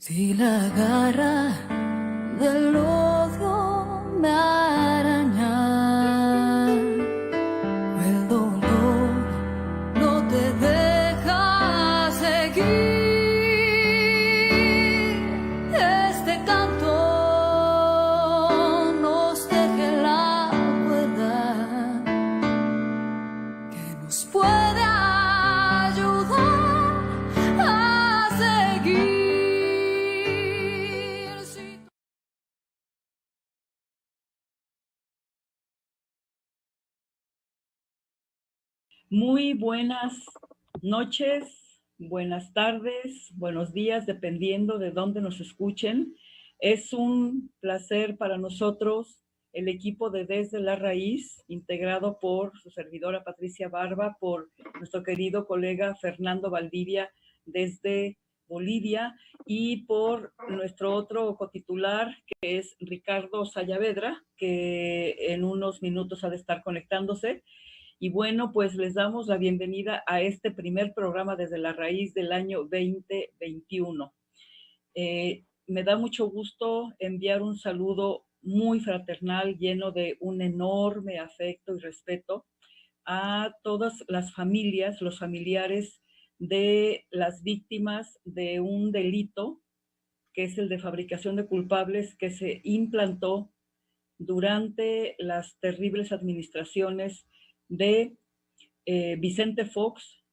Si la garra del odio me araña, el dolor no te deja seguir. Este canto nos teje la cuerda que nos puede ayudar a seguir. Muy buenas noches, buenas tardes, buenos días, dependiendo de dónde nos escuchen. Es un placer para nosotros el equipo de Desde la Raíz, integrado por su servidora Patricia Barba, por nuestro querido colega Fernando Valdivia desde Bolivia y por nuestro otro cotitular, que es Ricardo Sayavedra, que en unos minutos ha de estar conectándose. Y bueno, pues les damos la bienvenida a este primer programa desde la raíz del año 2021. Me da mucho gusto enviar un saludo muy fraternal, lleno de un enorme afecto y respeto a todas las familias, los familiares de las víctimas de un delito, que es el de fabricación de culpables, que se implantó durante las terribles administraciones de Vicente Fox,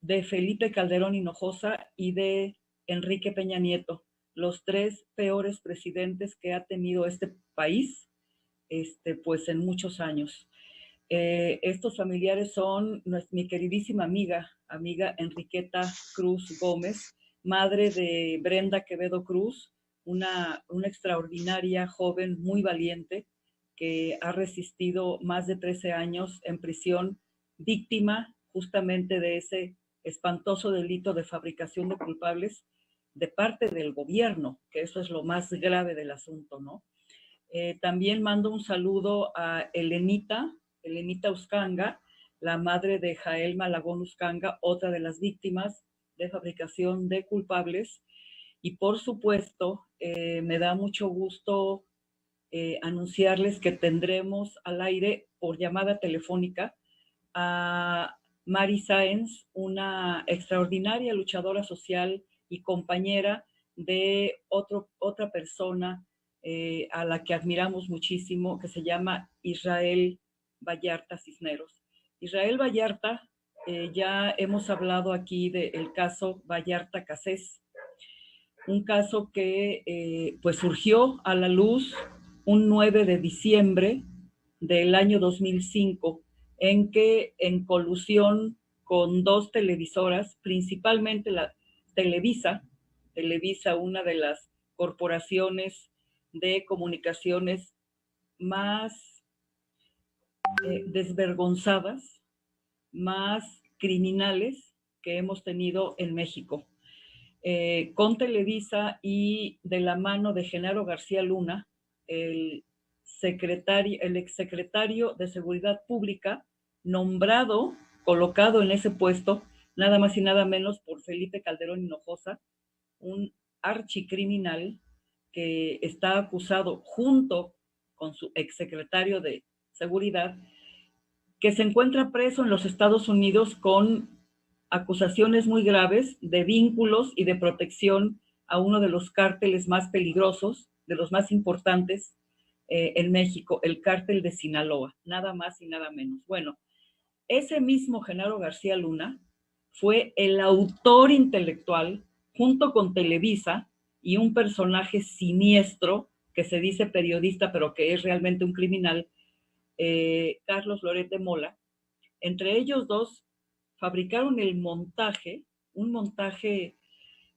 de Felipe Calderón Hinojosa y de Enrique Peña Nieto, los tres peores presidentes que ha tenido este país, pues en muchos años. Estos familiares son mi queridísima amiga Enriqueta Cruz Gómez, madre de Brenda Quevedo Cruz, una extraordinaria joven muy valiente que ha resistido más de 13 años en prisión, víctima justamente de ese espantoso delito de fabricación de culpables de parte del gobierno, que eso es lo más grave del asunto, ¿no? También mando un saludo a Elenita Uscanga, la madre de Jael Malagón Uscanga, otra de las víctimas de fabricación de culpables. Y por supuesto, me da mucho gusto anunciarles que tendremos al aire por llamada telefónica a Mari Sáenz, una extraordinaria luchadora social y compañera de otra persona a la que admiramos muchísimo, que se llama Israel Vallarta Cisneros. Israel Vallarta, ya hemos hablado aquí del caso Vallarta Cassés, un caso que pues surgió a la luz un 9 de diciembre del año 2005, en que en colusión con dos televisoras, principalmente la Televisa, una de las corporaciones de comunicaciones más desvergonzadas, más criminales que hemos tenido en México. Con Televisa y de la mano de Genaro García Luna, el exsecretario de Seguridad Pública, nombrado, colocado en ese puesto, nada más y nada menos por Felipe Calderón Hinojosa, un archicriminal que está acusado junto con su exsecretario de Seguridad, que se encuentra preso en los Estados Unidos con acusaciones muy graves de vínculos y de protección a uno de los cárteles más peligrosos, de los más importantes en México, el cártel de Sinaloa, nada más y nada menos. Bueno, ese mismo Genaro García Luna fue el autor intelectual, junto con Televisa, y un personaje siniestro, que se dice periodista, pero que es realmente un criminal, Carlos Loret de Mola. Entre ellos dos fabricaron un montaje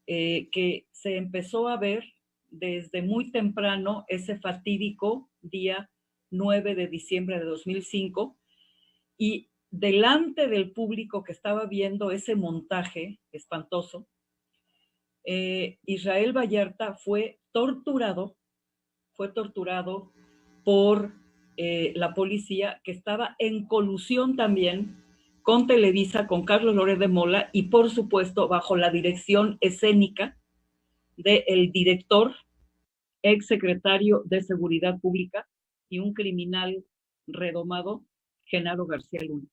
que se empezó a ver desde muy temprano, ese fatídico día 9 de diciembre de 2005, y delante del público que estaba viendo ese montaje espantoso, Israel Vallarta fue torturado por la policía, que estaba en colusión también con Televisa, con Carlos Loret de Mola y por supuesto bajo la dirección escénica del director, ex secretario de Seguridad Pública y un criminal redomado, Genaro García Luna.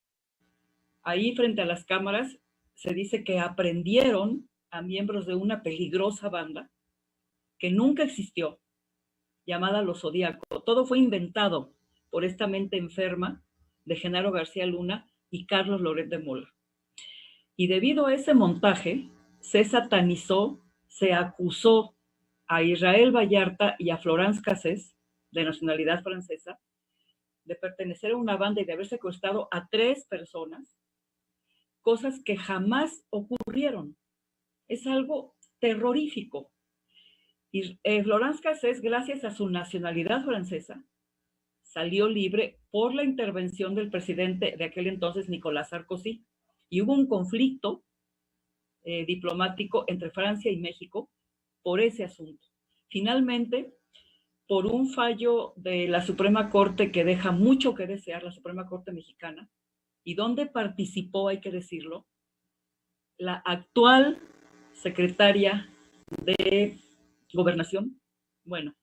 Ahí frente a las cámaras se dice que aprendieron a miembros de una peligrosa banda que nunca existió, llamada Los Zodíaco. Todo fue inventado por esta mente enferma de Genaro García Luna y Carlos Loret de Mola. Y debido a ese montaje, se satanizó, se acusó a Israel Vallarta y a Florence Cassés, de nacionalidad francesa, de pertenecer a una banda y de haber secuestrado a 3 personas, cosas que jamás ocurrieron. Es algo terrorífico. Y Florence Cassés, gracias a su nacionalidad francesa, salió libre por la intervención del presidente de aquel entonces, Nicolás Sarkozy. Y hubo un conflicto diplomático entre Francia y México por ese asunto. Finalmente, por un fallo de la Suprema Corte que deja mucho que desear, la Suprema Corte mexicana, y donde participó, hay que decirlo, la actual secretaria de Gobernación. Bueno,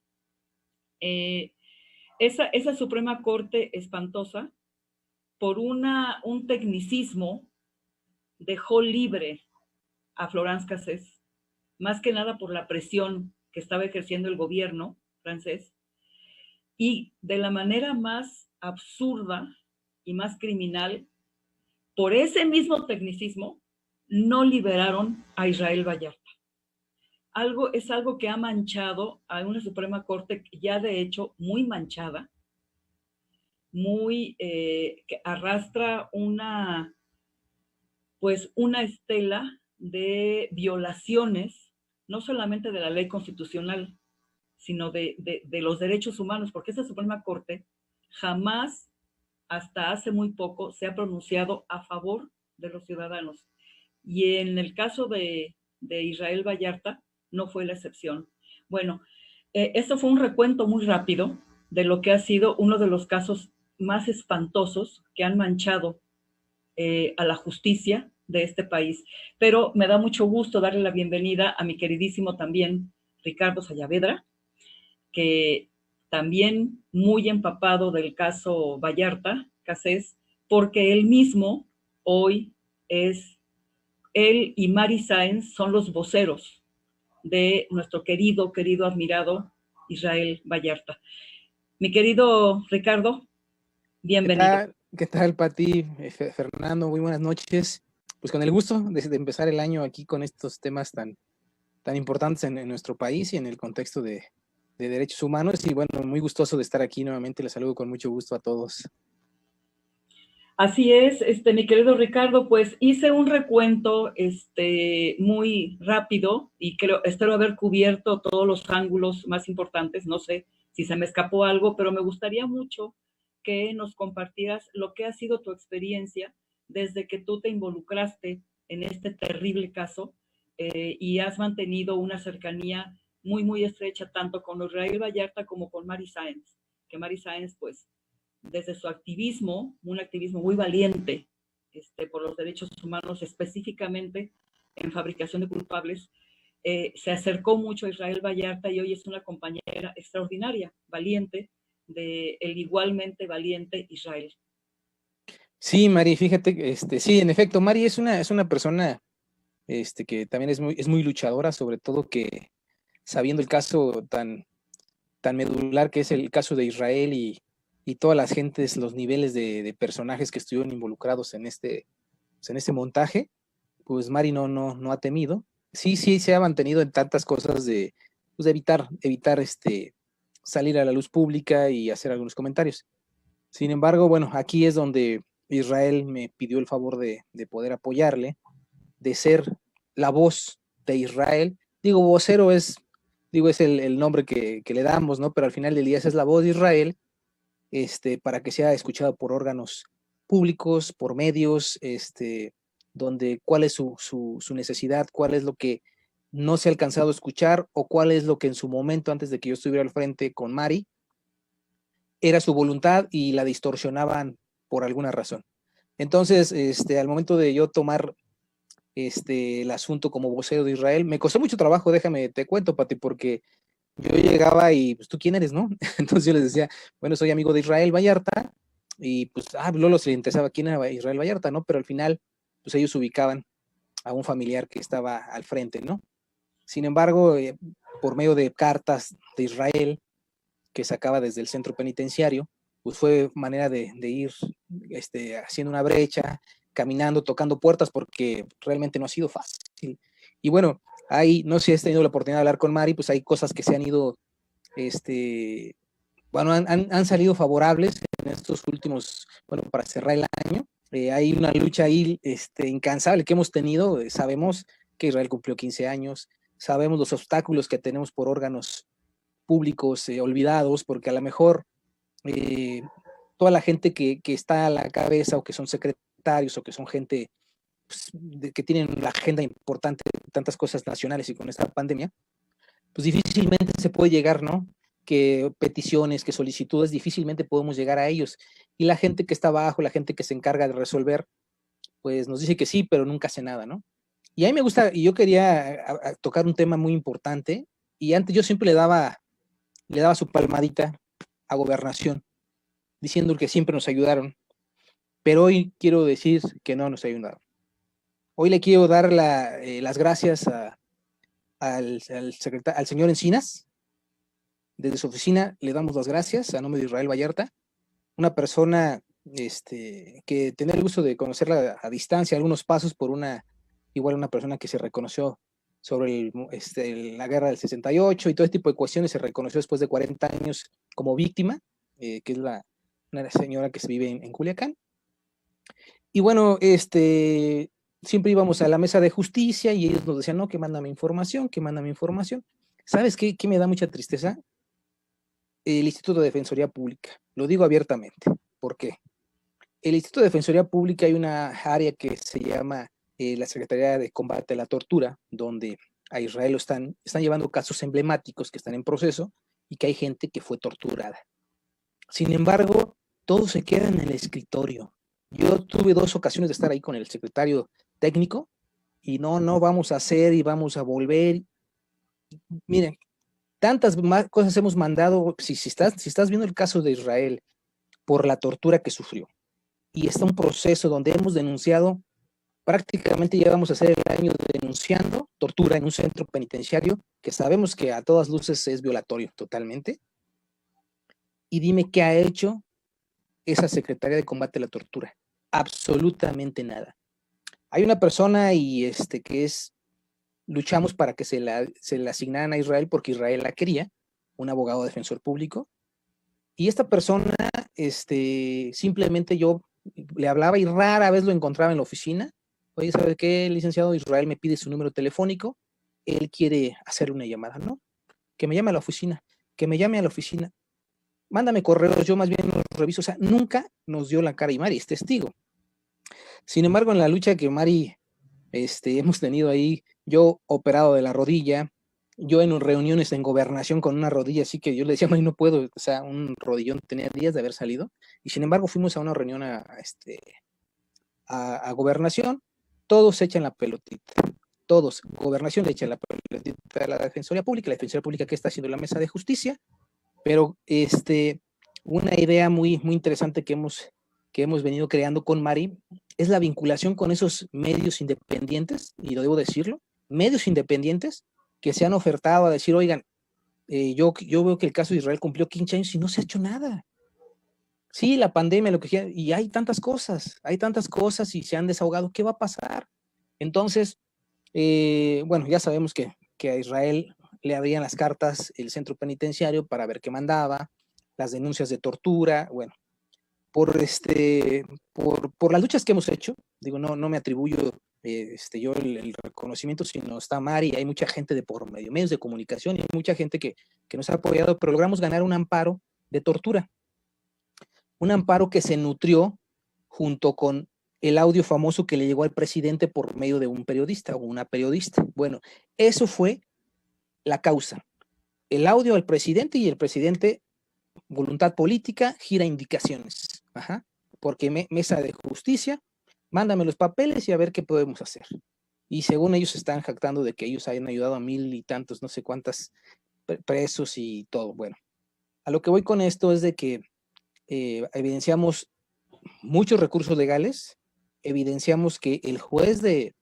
esa Suprema Corte espantosa, por un tecnicismo, dejó libre a Florence Cassés, más que nada por la presión que estaba ejerciendo el gobierno francés, y de la manera más absurda y más criminal, por ese mismo tecnicismo, no liberaron a Israel Vallarta. Es algo que ha manchado a una Suprema Corte ya de hecho muy manchada, que arrastra una estela de violaciones, no solamente de la ley constitucional, sino de los derechos humanos, porque esa Suprema Corte jamás, hasta hace muy poco, se ha pronunciado a favor de los ciudadanos. Y en el caso de Israel Vallarta, no fue la excepción. Bueno, esto fue un recuento muy rápido de lo que ha sido uno de los casos más espantosos que han manchado a la justicia de este país. Pero me da mucho gusto darle la bienvenida a mi queridísimo también Ricardo Sayavedra, que también muy empapado del caso Vallarta, Cassés, porque él mismo hoy él y Mari Sáenz son los voceros de nuestro querido, admirado Israel Vallarta. Mi querido Ricardo, bienvenido. ¿Qué tal, Pati? Fernando, muy buenas noches. Pues con el gusto de empezar el año aquí con estos temas tan importantes en nuestro país y en el contexto de derechos humanos. Y bueno, muy gustoso de estar aquí nuevamente. Les saludo con mucho gusto a todos. Así es, mi querido Ricardo, pues hice un recuento muy rápido y espero haber cubierto todos los ángulos más importantes. No sé si se me escapó algo, pero me gustaría mucho que nos compartieras lo que ha sido tu experiencia desde que tú te involucraste en este terrible caso y has mantenido una cercanía muy, muy estrecha tanto con Israel Vallarta como con Mari Sáenz, que Mari Sáenz, pues, desde su activismo, un activismo muy valiente por los derechos humanos, específicamente en fabricación de culpables, se acercó mucho a Israel Vallarta y hoy es una compañera extraordinaria, valiente, de el igualmente valiente Israel. Sí, Mari, fíjate, sí, en efecto, Mari es una persona que también es muy luchadora, sobre todo que sabiendo el caso tan medular que es el caso de Israel y todas las gentes, los niveles de personajes que estuvieron involucrados en este montaje, pues Mari no ha temido. Sí se ha mantenido en tantas cosas de evitar salir a la luz pública y hacer algunos comentarios. Sin embargo, bueno, aquí es donde Israel me pidió el favor de poder apoyarle, de ser la voz de Israel. Digo, vocero es el nombre que le damos, ¿no? Pero al final del día esa es la voz de Israel, para que sea escuchada por órganos públicos, por medios, donde cuál es su necesidad, cuál es lo que no se ha alcanzado a escuchar o cuál es lo que en su momento, antes de que yo estuviera al frente con Mari, era su voluntad y la distorsionaban por alguna razón. Entonces, al momento de yo tomar el asunto como vocero de Israel. Me costó mucho trabajo, déjame, te cuento, Pati, porque yo llegaba y, pues, ¿tú quién eres, no? Entonces yo les decía, bueno, soy amigo de Israel Vallarta, y pues, Lolo se le interesaba quién era Israel Vallarta, ¿no? Pero al final, pues ellos ubicaban a un familiar que estaba al frente, ¿no? Sin embargo, por medio de cartas de Israel que sacaba desde el centro penitenciario, pues fue manera de ir haciendo una brecha, caminando, tocando puertas, porque realmente no ha sido fácil. Y bueno, ahí, no sé si has tenido la oportunidad de hablar con Mari, pues hay cosas que se han ido, bueno, han salido favorables en estos últimos, bueno, para cerrar el año. Hay una lucha ahí incansable que hemos tenido. Sabemos que Israel cumplió 15 años, sabemos los obstáculos que tenemos por órganos públicos olvidados, porque a lo mejor toda la gente que está a la cabeza, o que son secretarios, o que son gente pues, que tienen la agenda importante de tantas cosas nacionales, y con esta pandemia, pues difícilmente se puede llegar, ¿no? Que peticiones, que solicitudes, difícilmente podemos llegar a ellos. Y la gente que está abajo, la gente que se encarga de resolver, pues nos dice que sí, pero nunca hace nada, ¿no? Y a mí me gusta, y yo quería tocar un tema muy importante, y antes yo siempre le daba su palmadita a Gobernación, diciendo que siempre nos ayudaron, pero hoy quiero decir que no nos ayudaron. Hoy le quiero dar las gracias al señor Encinas. Desde su oficina le damos las gracias a nombre de Israel Vallarta, una persona que tenía el gusto de conocerla a distancia, algunos pasos, por una persona que se reconoció sobre la guerra del 68 y todo este tipo de cuestiones. Se reconoció después de 40 años como víctima, que es una señora que se vive en Culiacán. Y bueno, siempre íbamos a la mesa de justicia y ellos nos decían, no, que mándame información, que mándame información. ¿Sabes qué me da mucha tristeza? El Instituto de Defensoría Pública. Lo digo abiertamente. ¿Por qué? El Instituto de Defensoría Pública, hay una área que se llama la Secretaría de Combate a la Tortura, donde a Israel están llevando casos emblemáticos que están en proceso y que hay gente que fue torturada. Sin embargo, todo se queda en el escritorio. Yo tuve 2 ocasiones de estar ahí con el secretario técnico y no vamos a hacer y vamos a volver. Miren, tantas cosas hemos mandado. Si estás viendo el caso de Israel por la tortura que sufrió, y está un proceso donde hemos denunciado, prácticamente ya vamos a hacer el año denunciando tortura en un centro penitenciario que sabemos que a todas luces es violatorio totalmente. Y dime qué ha hecho esa Secretaría de Combate a la Tortura. Absolutamente nada. Hay una persona y que es, luchamos para que se la asignaran a Israel porque Israel la quería, un abogado defensor público, y esta persona simplemente yo le hablaba y rara vez lo encontraba en la oficina. Oye, ¿sabe qué, licenciado? Israel me pide su número telefónico, él quiere hacer una llamada, ¿no? Que me llame a la oficina, mándame correos, yo más bien los reviso. O sea, nunca nos dio la cara, y Mari es testigo. Sin embargo, en la lucha que Mari hemos tenido ahí, yo operado de la rodilla, yo en reuniones en Gobernación con una rodilla, así que yo le decía, Mari, no puedo, o sea, un rodillón, tenía días de haber salido, y sin embargo fuimos a una reunión a Gobernación, todos se echan la pelotita, todos, Gobernación le echa la pelotita a la Defensoría Pública, que está haciendo la mesa de justicia, pero una idea muy, muy interesante que hemos venido creando con Mari es la vinculación con esos medios independientes, y lo debo decirlo, medios independientes que se han ofertado a decir, oigan, yo veo que el caso de Israel cumplió 15 años y no se ha hecho nada. Sí, la pandemia, lo que quiera, y hay tantas cosas y se han desahogado. ¿Qué va a pasar? Entonces, bueno, ya sabemos que a Israel le abrían las cartas el centro penitenciario para ver qué mandaba, las denuncias de tortura. Bueno, por las luchas que hemos hecho, digo, no me atribuyo yo el reconocimiento, sino está Mari, hay mucha gente de por medio, medios de comunicación, y hay mucha gente que nos ha apoyado, pero logramos ganar un amparo de tortura, un amparo que se nutrió junto con el audio famoso que le llegó al presidente por medio de un periodista o una periodista. Bueno, eso fue la causa. El audio al presidente, y el presidente, voluntad política, gira indicaciones. Ajá. Porque mesa de justicia, mándame los papeles y a ver qué podemos hacer. y según ellos están jactando de que ellos hayan ayudado a 1000 y tantos, no sé cuántas presos y todo. Bueno, a lo que voy con esto es de que evidenciamos muchos recursos legales, evidenciamos que el juez de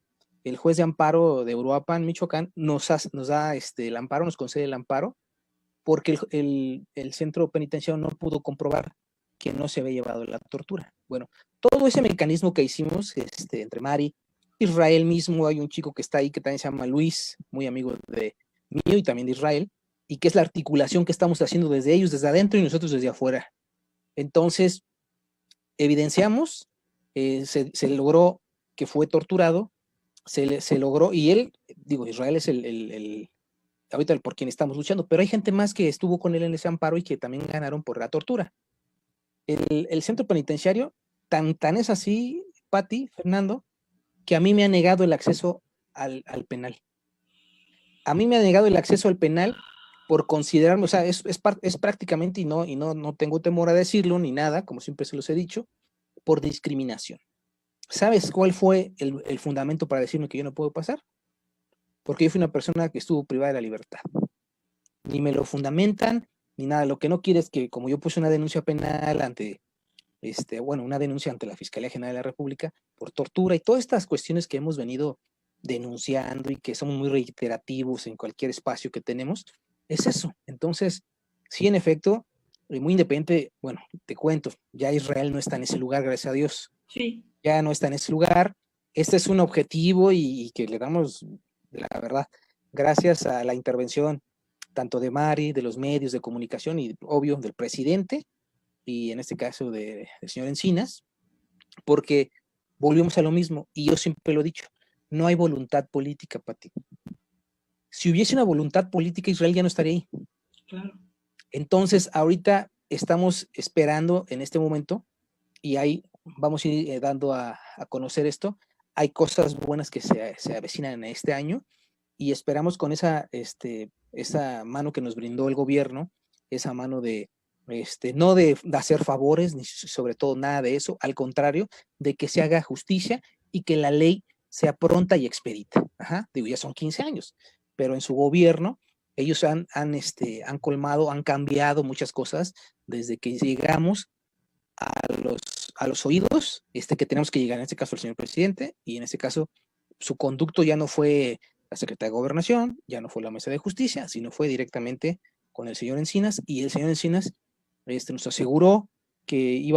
amparo de Uruapan, Michoacán, nos da el amparo, nos concede el amparo, porque el centro penitenciario no pudo comprobar que no se había llevado la tortura. Bueno, todo ese mecanismo que hicimos entre Mari, Israel mismo, hay un chico que está ahí que también se llama Luis, muy amigo de mío y también de Israel, y que es la articulación que estamos haciendo desde ellos, desde adentro y nosotros desde afuera. Entonces, evidenciamos, se logró que fue torturado, se logró, y él, digo, Israel es ahorita por quien estamos luchando, pero hay gente más que estuvo con él en ese amparo y que también ganaron por la tortura. El centro penitenciario, tan es así, Pati, Fernando, que a mí me ha negado el acceso al penal. A mí me ha negado el acceso al penal por considerarme, o sea, es prácticamente, y no tengo temor a decirlo ni nada, como siempre se los he dicho, por discriminación. ¿Sabes cuál fue el fundamento para decirme que yo no puedo pasar? Porque yo fui una persona que estuvo privada de la libertad. Ni me lo fundamentan, ni nada. Lo que no quiere es que, como yo puse una denuncia penal ante, una denuncia ante la Fiscalía General de la República por tortura y todas estas cuestiones que hemos venido denunciando y que somos muy reiterativos en cualquier espacio que tenemos, es eso. Entonces, sí, en efecto, muy independiente, bueno, te cuento, ya Israel no está en ese lugar, gracias a Dios. Sí. Ya no está en ese lugar. Este es un objetivo y que le damos, la verdad, gracias a la intervención tanto de Mari, de los medios de comunicación y, obvio, del presidente, y en este caso del señor Encinas, porque volvemos a lo mismo, y yo siempre lo he dicho, no hay voluntad política, Pati. Si hubiese una voluntad política, Israel ya no estaría ahí. Claro. Entonces, ahorita estamos esperando en este momento, y ahí vamos a ir dando a conocer esto. Hay cosas buenas que se avecinan en este año, y esperamos con esa mano que nos brindó el gobierno, esa mano de, no de hacer favores, ni sobre todo nada de eso, al contrario, de que se haga justicia y que la ley sea pronta y expedita. Ajá, digo, ya son 15 años, pero en su gobierno ellos han colmado, han cambiado muchas cosas desde que llegamos a los oídos que tenemos que llegar, en este caso el señor presidente, y en este caso su conducto ya no fue la Secretaría de Gobernación, ya no fue la Mesa de Justicia, sino fue directamente con el señor Encinas, y el señor Encinas nos aseguró que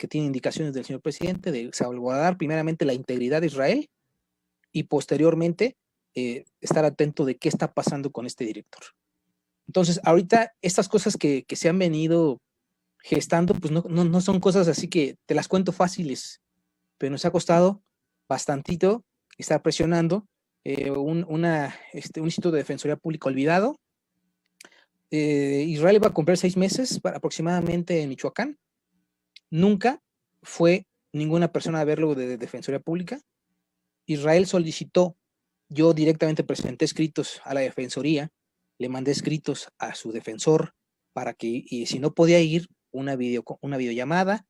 tiene indicaciones del señor presidente de salvaguardar primeramente la integridad de Israel y posteriormente estar atento de qué está pasando con este director. Entonces, ahorita estas cosas que se han venido gestando, pues no son cosas así que te las cuento fáciles, pero nos ha costado bastantito estar presionando. Un instituto de defensoría pública olvidado. Israel va a cumplir 6 meses aproximadamente en Michoacán. Nunca fue ninguna persona a verlo de defensoría pública. Israel solicitó, yo directamente presenté escritos a la defensoría, le mandé escritos a su defensor para que, y si no podía ir, una videollamada,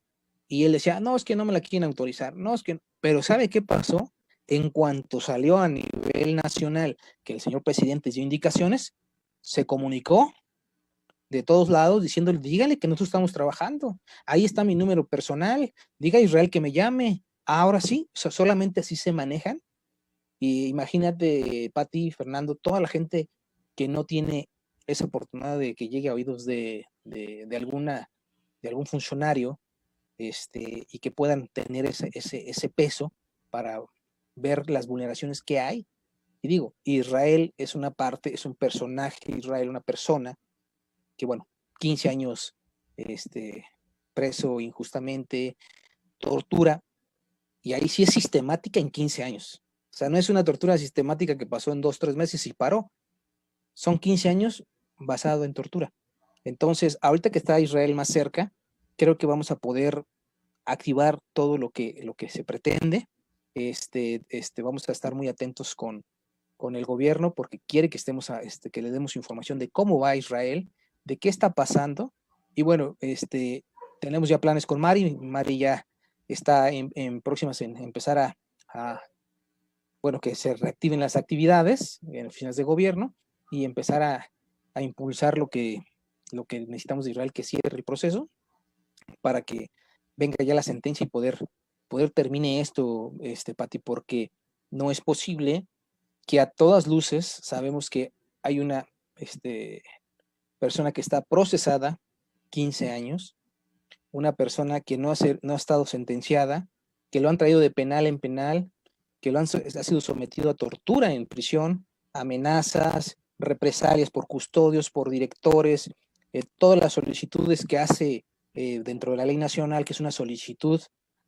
y él decía, no, es que no me la quieren autorizar, no, es que, pero ¿sabe qué pasó? En cuanto salió a nivel nacional que el señor presidente dio indicaciones, se comunicó de todos lados diciéndole, dígale que nosotros estamos trabajando, ahí está mi número personal, diga a Israel que me llame. Ahora sí, solamente así se manejan. Y imagínate, Pati, Fernando, toda la gente que no tiene esa oportunidad de que llegue a oídos de algún funcionario, y que puedan tener ese peso para ver las vulneraciones que hay. Y digo, Israel es una parte, es un personaje, Israel una persona que, bueno, 15 años preso injustamente, tortura, y ahí sí es sistemática en 15 años. O sea, no es una tortura sistemática que pasó en 2, 3 meses y paró. Son 15 años basado en tortura. Entonces, ahorita que está Israel más cerca, creo que vamos a poder activar todo lo que se pretende. Vamos a estar muy atentos con el gobierno porque quiere que estemos que le demos información de cómo va Israel, de qué está pasando. Y bueno, tenemos ya planes con Mari. Mari ya está en próximas en empezar a bueno, que se reactiven las actividades en oficinas de gobierno y empezar a impulsar lo que necesitamos de Israel, que cierre el proceso para que venga ya la sentencia y poder termine esto, Pati, porque no es posible que a todas luces sabemos que hay una persona que está procesada 15 años, una persona que no ha estado sentenciada, que lo han traído de penal en penal, que ha sido sometido a tortura en prisión, amenazas, represalias por custodios, por directores, todas las solicitudes que hace dentro de la ley nacional, que es una solicitud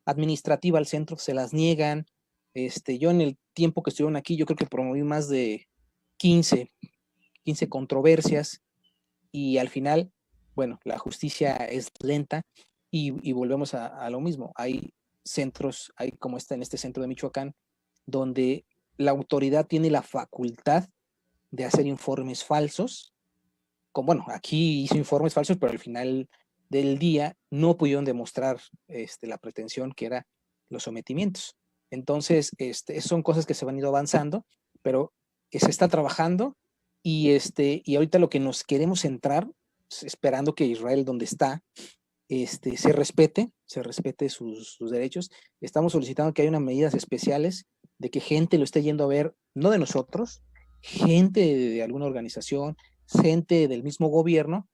administrativa al centro, se las niegan. Yo en el tiempo que estuvieron aquí, yo creo que promoví más de 15 controversias y al final, bueno, la justicia es lenta y volvemos a lo mismo. Hay centros, hay como está en este centro de Michoacán, donde la autoridad tiene la facultad de hacer informes falsos. Bueno, aquí hizo informes falsos, pero al final del día no pudieron demostrar la pretensión que era los sometimientos. Entonces, son cosas que se van ido avanzando, pero se está trabajando y ahorita lo que nos queremos centrar, esperando que Israel, donde está, se respete sus derechos. Estamos solicitando que haya unas medidas especiales de que gente lo esté yendo a ver, no de nosotros, gente de alguna organización, gente del mismo gobierno,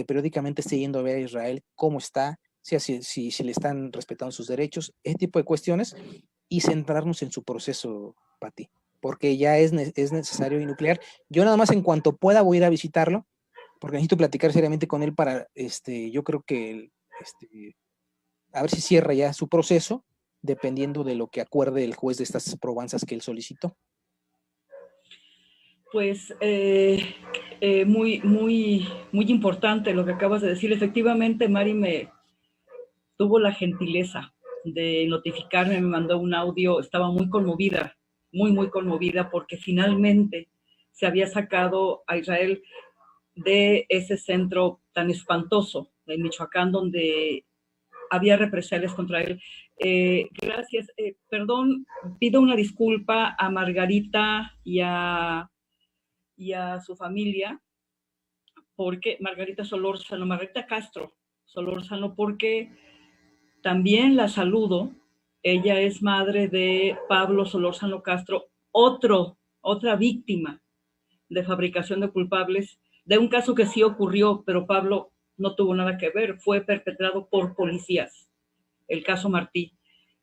periódicamente esté yendo a ver a Israel cómo está, si le están respetando sus derechos, ese tipo de cuestiones, y centrarnos en su proceso, Pati, porque ya es necesario y nuclear. Yo nada más en cuanto pueda voy a ir a visitarlo, porque necesito platicar seriamente con él para, yo creo que, a ver si cierra ya su proceso, dependiendo de lo que acuerde el juez de estas probanzas que él solicitó. Pues muy, muy, muy importante lo que acabas de decir. Efectivamente, Mari me tuvo la gentileza de notificarme, me mandó un audio, estaba muy conmovida, muy, muy conmovida, porque finalmente se había sacado a Israel de ese centro tan espantoso en Michoacán, donde había represalias contra él. Gracias. Perdón, pido una disculpa a Margarita y a su familia, porque Margarita Castro Solórzano, porque también la saludo. Ella es madre de Pablo Solórzano Castro, otra víctima de fabricación de culpables, de un caso que sí ocurrió, pero Pablo no tuvo nada que ver, fue perpetrado por policías, el caso Martí.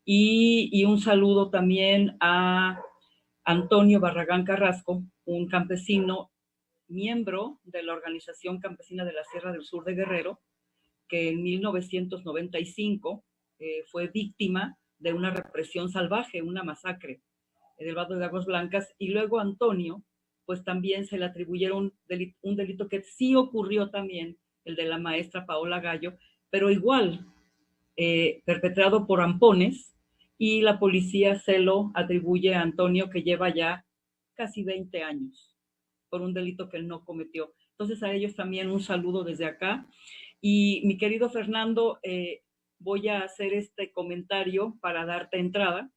Y un saludo también a Antonio Barragán Carrasco, un campesino, miembro de la Organización Campesina de la Sierra del Sur de Guerrero, que en 1995 fue víctima de una represión salvaje, una masacre en el Valle de Aguas Blancas, y luego Antonio, pues también se le atribuyeron un delito que sí ocurrió también, el de la maestra Paola Gallo, pero igual perpetrado por ampones, y la policía se lo atribuye a Antonio, que lleva ya casi 20 años por un delito que él no cometió. Entonces a ellos también un saludo desde acá. Y mi querido Fernando, voy a hacer este comentario para darte entrada.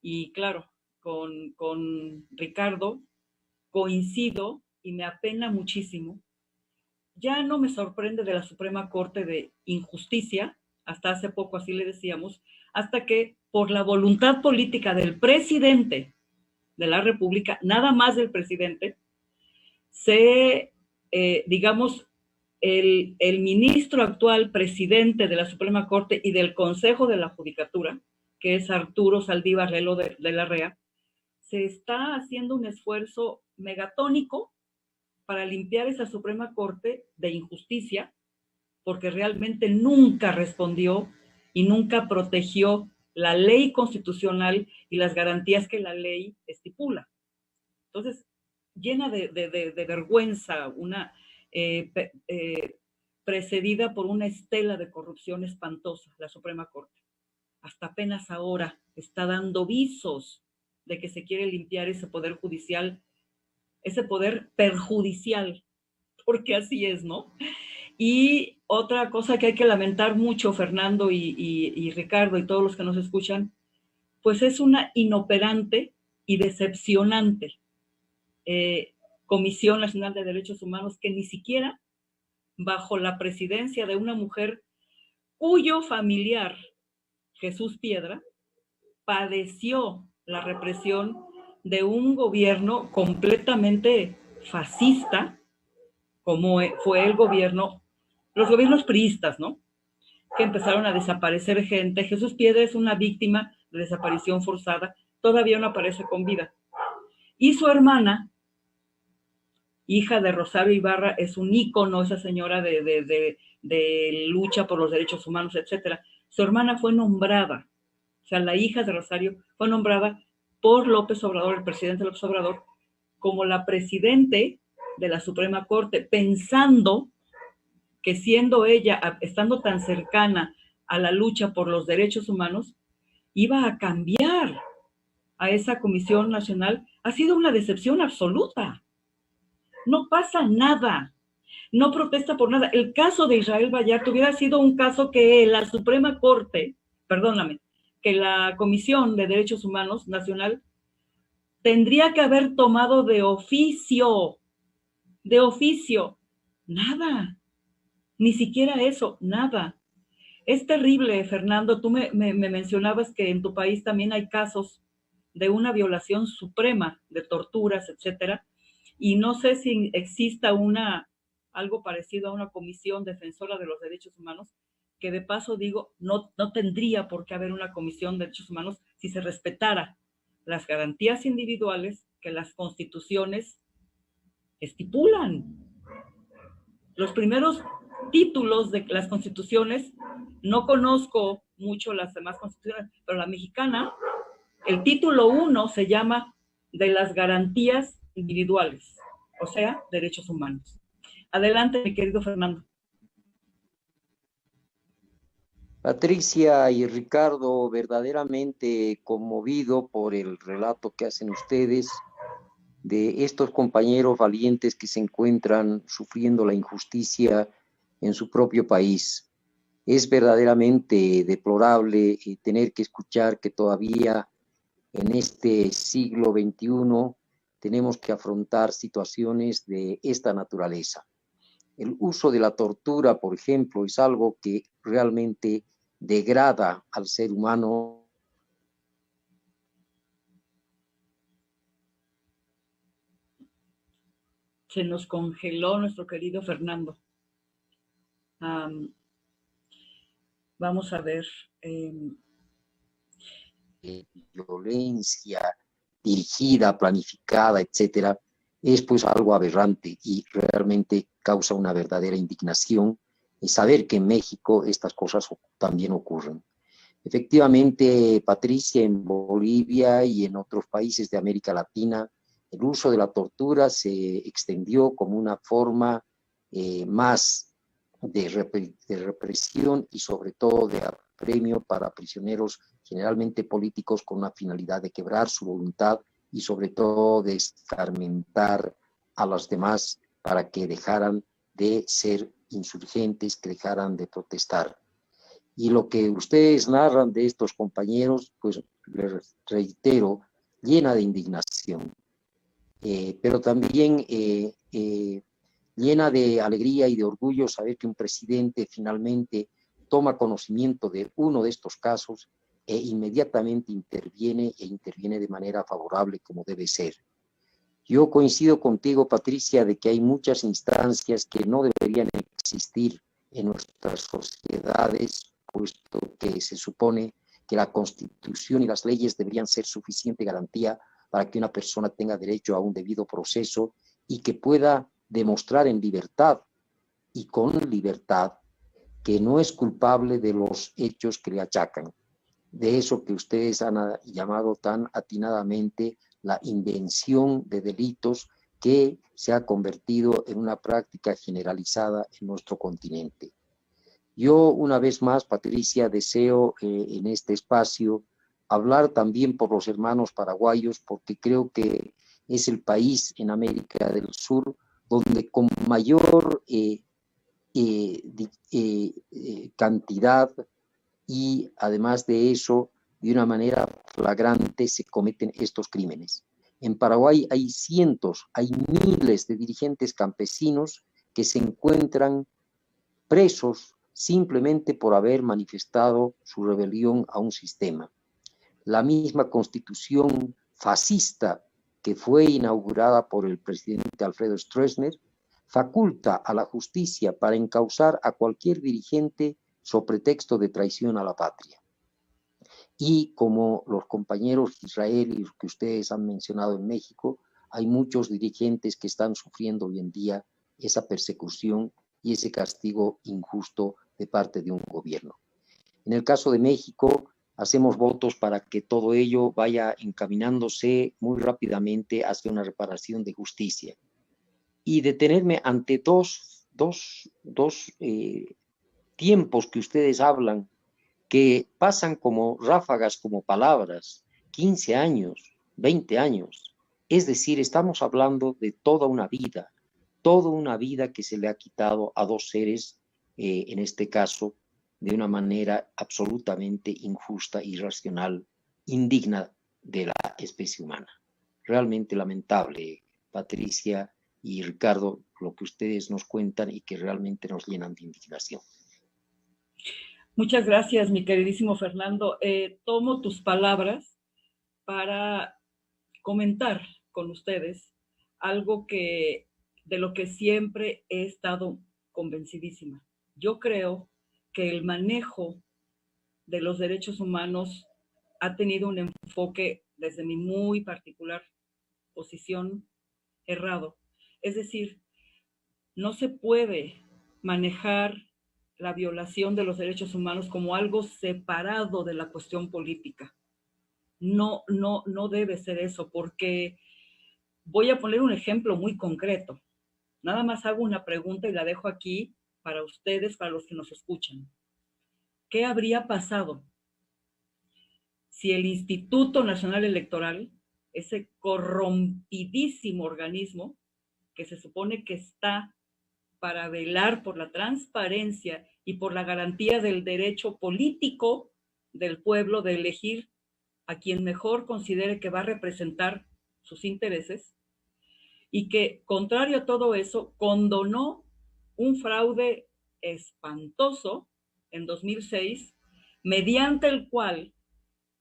Y claro, con Ricardo coincido y me apena muchísimo. Ya no me sorprende de la Suprema Corte de Injusticia, hasta hace poco así le decíamos, hasta que por la voluntad política del presidente de la República, nada más del presidente, digamos, el ministro actual presidente de la Suprema Corte y del Consejo de la Judicatura, que es Arturo Saldívar Lelo de la REA, se está haciendo un esfuerzo megatónico para limpiar esa Suprema Corte de injusticia, porque realmente nunca respondió y nunca protegió la ley constitucional y las garantías que la ley estipula. Entonces, llena de vergüenza, precedida por una estela de corrupción espantosa, la Suprema Corte. Hasta apenas ahora está dando visos de que se quiere limpiar ese poder judicial, ese poder perjudicial, porque así es, ¿no? Y otra cosa que hay que lamentar mucho, Fernando y Ricardo y todos los que nos escuchan, pues es una inoperante y decepcionante Comisión Nacional de Derechos Humanos que ni siquiera bajo la presidencia de una mujer cuyo familiar, Jesús Piedra, padeció la represión de un gobierno completamente fascista, como fue el gobierno, los gobiernos priistas, ¿no? Que empezaron a desaparecer gente. Jesús Piedra es una víctima de desaparición forzada, todavía no aparece con vida. Y su hermana, hija de Rosario Ibarra, es un ícono, esa señora de lucha por los derechos humanos, etcétera. Su hermana fue nombrada, o sea, la hija de Rosario fue nombrada por López Obrador, el presidente López Obrador, como la presidente de la Suprema Corte, pensando que siendo ella, estando tan cercana a la lucha por los derechos humanos, iba a cambiar a esa Comisión Nacional. Ha sido una decepción absoluta. No pasa nada. No protesta por nada. El caso de Israel Vallarta hubiera sido un caso que la Suprema Corte, perdóname, que la Comisión de Derechos Humanos Nacional tendría que haber tomado de oficio. Nada. Ni siquiera eso, nada. Es terrible, Fernando. Tú me mencionabas que en tu país también hay casos de una violación suprema, de torturas, etcétera. Y no sé si exista algo parecido a una comisión defensora de los derechos humanos, que de paso digo, no tendría por qué haber una comisión de derechos humanos si se respetara las garantías individuales que las constituciones estipulan. Los primeros títulos de las constituciones, no conozco mucho las demás constituciones, pero la mexicana, el título 1 se llama de las garantías individuales, o sea, derechos humanos. Adelante, mi querido Fernando. Patricia y Ricardo, verdaderamente conmovido por el relato que hacen ustedes de estos compañeros valientes que se encuentran sufriendo la injusticia en su propio país. Es verdaderamente deplorable tener que escuchar que todavía en este siglo XXI tenemos que afrontar situaciones de esta naturaleza. El uso de la tortura, por ejemplo, es algo que realmente degrada al ser humano. Se nos congeló nuestro querido Fernando. Vamos a ver. Violencia dirigida, planificada, etcétera, es pues algo aberrante y realmente causa una verdadera indignación y saber que en México estas cosas también ocurren. Efectivamente, Patricia, en Bolivia y en otros países de América Latina, el uso de la tortura se extendió como una forma más de represión y sobre todo de apremio para prisioneros generalmente políticos con una finalidad de quebrar su voluntad y sobre todo de escarmentar a los demás para que dejaran de ser insurgentes, que dejaran de protestar. Y lo que ustedes narran de estos compañeros, pues les reitero, llena de indignación, pero también llena de alegría y de orgullo saber que un presidente finalmente toma conocimiento de uno de estos casos e inmediatamente interviene de manera favorable como debe ser. Yo coincido contigo, Patricia, de que hay muchas instancias que no deberían existir en nuestras sociedades, puesto que se supone que la Constitución y las leyes deberían ser suficiente garantía para que una persona tenga derecho a un debido proceso y que pueda demostrar en libertad y con libertad que no es culpable de los hechos que le achacan, de eso que ustedes han llamado tan atinadamente la invención de delitos que se ha convertido en una práctica generalizada en nuestro continente. Yo, una vez más, Patricia, deseo en este espacio hablar también por los hermanos paraguayos, porque creo que es el país en América del Sur donde con mayor cantidad y además de eso de una manera flagrante se cometen estos crímenes. En Paraguay hay cientos, hay miles de dirigentes campesinos que se encuentran presos simplemente por haber manifestado su rebelión a un sistema. La misma constitución fascista que fue inaugurada por el presidente Alfredo Stroessner faculta a la justicia para encausar a cualquier dirigente sobre pretexto de traición a la patria. Y como los compañeros israelíes que ustedes han mencionado en México, hay muchos dirigentes que están sufriendo hoy en día esa persecución y ese castigo injusto de parte de un gobierno. En el caso de México, hacemos votos para que todo ello vaya encaminándose muy rápidamente hacia una reparación de justicia. Y detenerme ante dos tiempos que ustedes hablan, que pasan como ráfagas, como palabras, 15 años, 20 años. Es decir, estamos hablando de toda una vida que se le ha quitado a dos seres, en este caso, de una manera absolutamente injusta, irracional, indigna de la especie humana. Realmente lamentable, Patricia y Ricardo, lo que ustedes nos cuentan y que realmente nos llenan de indignación. Muchas gracias, mi queridísimo Fernando. Tomo tus palabras para comentar con ustedes algo de lo que siempre he estado convencidísima. Yo creo que el manejo de los derechos humanos ha tenido un enfoque, desde mi muy particular posición, errado. Es decir, no se puede manejar la violación de los derechos humanos como algo separado de la cuestión política. No debe ser eso, porque voy a poner un ejemplo muy concreto. Nada más hago una pregunta y la dejo aquí para ustedes, para los que nos escuchan. ¿Qué habría pasado si el Instituto Nacional Electoral, ese corrompidísimo organismo que se supone que está para velar por la transparencia y por la garantía del derecho político del pueblo de elegir a quien mejor considere que va a representar sus intereses, y que, contrario a todo eso, condonó un fraude espantoso en 2006, mediante el cual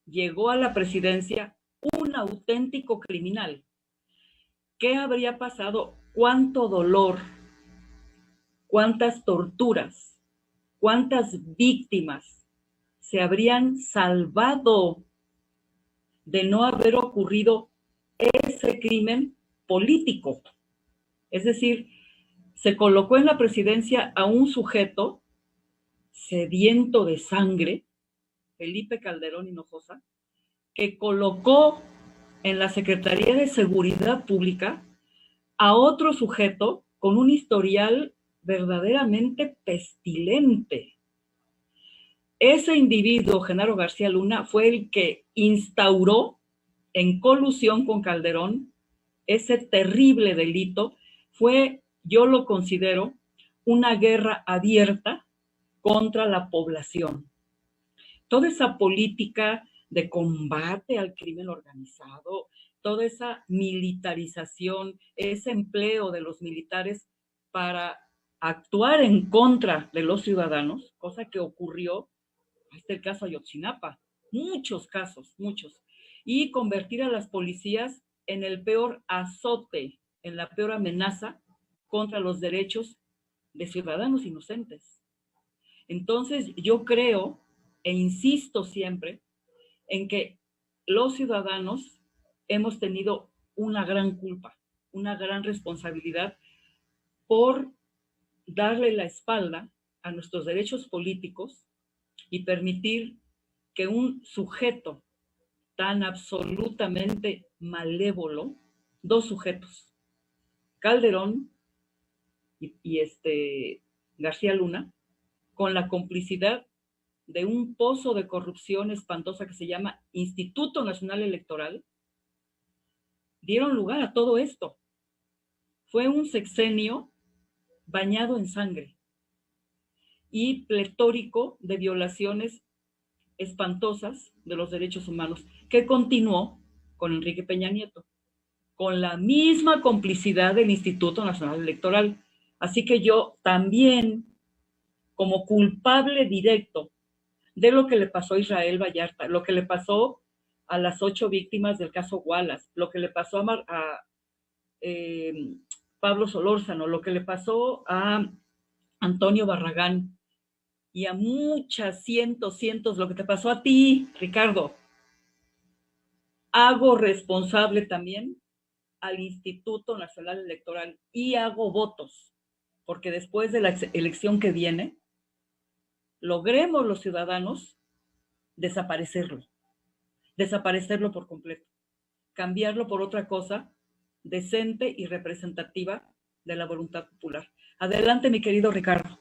llegó a la presidencia un auténtico criminal? ¿Qué habría pasado? ¿Cuánto dolor? ¿Cuántas torturas? ¿Cuántas víctimas se habrían salvado de no haber ocurrido ese crimen político? Es decir, se colocó en la presidencia a un sujeto sediento de sangre, Felipe Calderón Hinojosa, que colocó en la Secretaría de Seguridad Pública a otro sujeto con un historial verdaderamente pestilente. Ese individuo, Genaro García Luna, fue el que instauró, en colusión con Calderón, ese terrible delito. Fue, yo lo considero, una guerra abierta contra la población. Toda esa política de combate al crimen organizado, toda esa militarización, ese empleo de los militares para actuar en contra de los ciudadanos, cosa que ocurrió, este es el caso Ayotzinapa, muchos casos, muchos, y convertir a las policías en el peor azote, en la peor amenaza contra los derechos de ciudadanos inocentes. Entonces, yo creo e insisto siempre en que los ciudadanos hemos tenido una gran culpa, una gran responsabilidad por darle la espalda a nuestros derechos políticos y permitir que un sujeto tan absolutamente malévolo, dos sujetos, Calderón y García Luna, con la complicidad de un pozo de corrupción espantosa que se llama Instituto Nacional Electoral, dieron lugar a todo esto. Fue un sexenio bañado en sangre y pletórico de violaciones espantosas de los derechos humanos, que continuó con Enrique Peña Nieto, con la misma complicidad del Instituto Nacional Electoral. Así que yo también, como culpable directo de lo que le pasó a Israel Vallarta, lo que le pasó a las 8 víctimas del caso Wallace, lo que le pasó a Pablo Solórzano, lo que le pasó a Antonio Barragán y a muchas, cientos, lo que te pasó a ti, Ricardo, hago responsable también al Instituto Nacional Electoral y hago votos, porque después de la elección que viene, logremos los ciudadanos desaparecerlo por completo, cambiarlo por otra cosa decente y representativa de la voluntad popular. Adelante, mi querido Ricardo.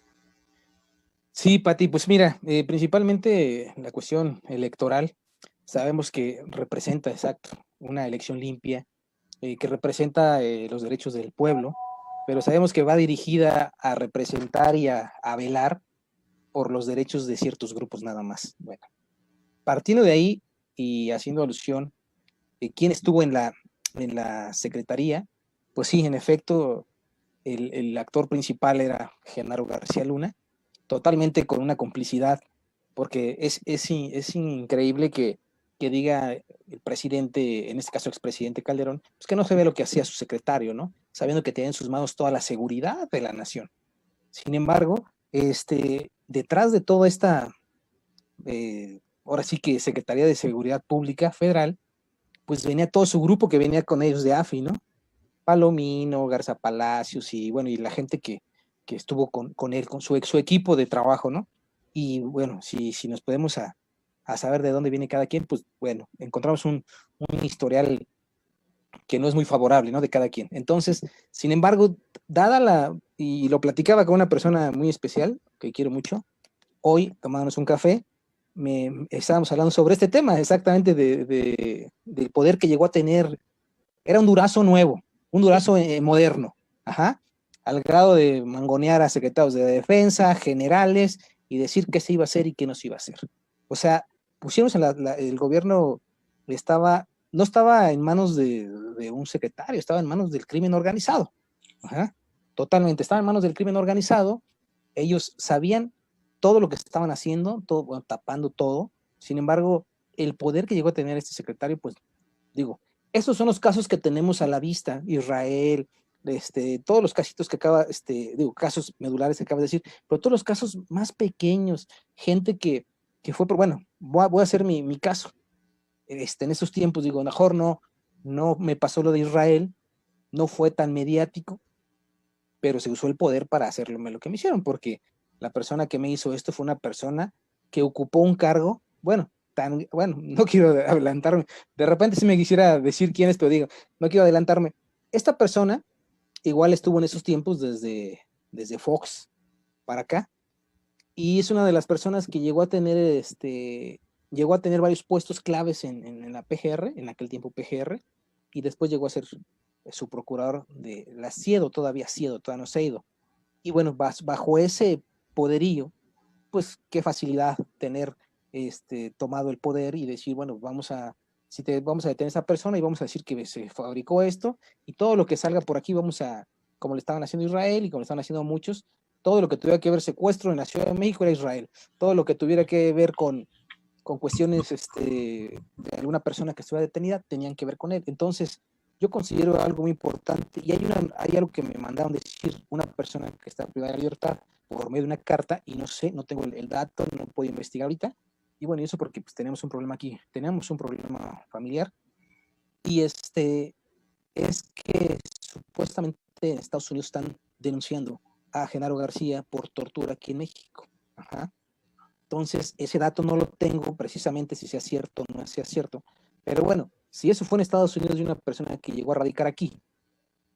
Sí, Pati, pues mira, principalmente la cuestión electoral, sabemos que representa, exacto, una elección limpia, que representa los derechos del pueblo, pero sabemos que va dirigida a representar y a velar por los derechos de ciertos grupos nada más. Bueno, partiendo de ahí y haciendo alusión de quién estuvo en la secretaría, pues sí, en efecto, el actor principal era Genaro García Luna, totalmente con una complicidad, porque es increíble que diga el presidente, en este caso expresidente Calderón, pues que no se ve lo que hacía su secretario, ¿no? Sabiendo que tiene en sus manos toda la seguridad de la nación. Sin embargo, detrás de toda esta, ahora sí que Secretaría de Seguridad Pública Federal, pues venía todo su grupo que venía con ellos de AFI, ¿no? Palomino, Garza Palacios y bueno, y la gente que estuvo con él, con su equipo de trabajo, ¿no? Y bueno, si nos podemos a saber de dónde viene cada quien, pues bueno, encontramos un historial que no es muy favorable, ¿no? De cada quien. Entonces, sin embargo, y lo platicaba con una persona muy especial, que quiero mucho, hoy, tomándonos un café, estábamos hablando sobre este tema, exactamente del poder que llegó a tener. Era un Durazo nuevo, un Durazo moderno, ajá, al grado de mangonear a secretarios de defensa, generales, y decir qué se iba a hacer y qué no se iba a hacer. O sea, pusimos el gobierno no estaba en manos de un secretario, estaba en manos del crimen organizado. Ajá, totalmente, estaba en manos del crimen organizado. Ellos sabían todo lo que estaban haciendo, todo, bueno, tapando todo. Sin embargo, el poder que llegó a tener este secretario, pues, digo, estos son los casos que tenemos a la vista, Israel, todos los casitos que casos medulares que acaba de decir, pero todos los casos más pequeños, gente que fue, bueno, voy a hacer mi caso. En esos tiempos, digo, mejor no me pasó lo de Israel, no fue tan mediático, pero se usó el poder para hacerlo lo que me hicieron, porque la persona que me hizo esto fue una persona que ocupó un cargo, bueno, no quiero adelantarme, de repente si me quisiera decir quién es, pero digo, no quiero adelantarme. Esta persona igual estuvo en esos tiempos desde Fox para acá, y es una de las personas que llegó a tener varios puestos claves en la PGR, en aquel tiempo PGR, y después llegó a ser su procurador de la Siedo, todavía no se ha ido. Y bueno, bajo ese poderío, pues qué facilidad tener tomado el poder y decir, bueno, vamos a detener a esa persona y vamos a decir que se fabricó esto, y todo lo que salga por aquí como le estaban haciendo a Israel y como le estaban haciendo a muchos, todo lo que tuviera que ver secuestro en la Ciudad de México era Israel, todo lo que tuviera que ver con cuestiones de alguna persona que estuviera detenida, tenían que ver con él. Entonces, yo considero algo muy importante, y hay algo que me mandaron decir una persona que está privada de libertad por medio de una carta, y no sé, no tengo el dato, no puedo investigar ahorita, y bueno, eso porque pues, tenemos un problema aquí, tenemos un problema familiar, y es que supuestamente en Estados Unidos están denunciando a Genaro García por tortura aquí en México. Ajá. Entonces, ese dato no lo tengo precisamente si sea cierto o no sea cierto, pero bueno, si eso fue en Estados Unidos de una persona que llegó a radicar aquí,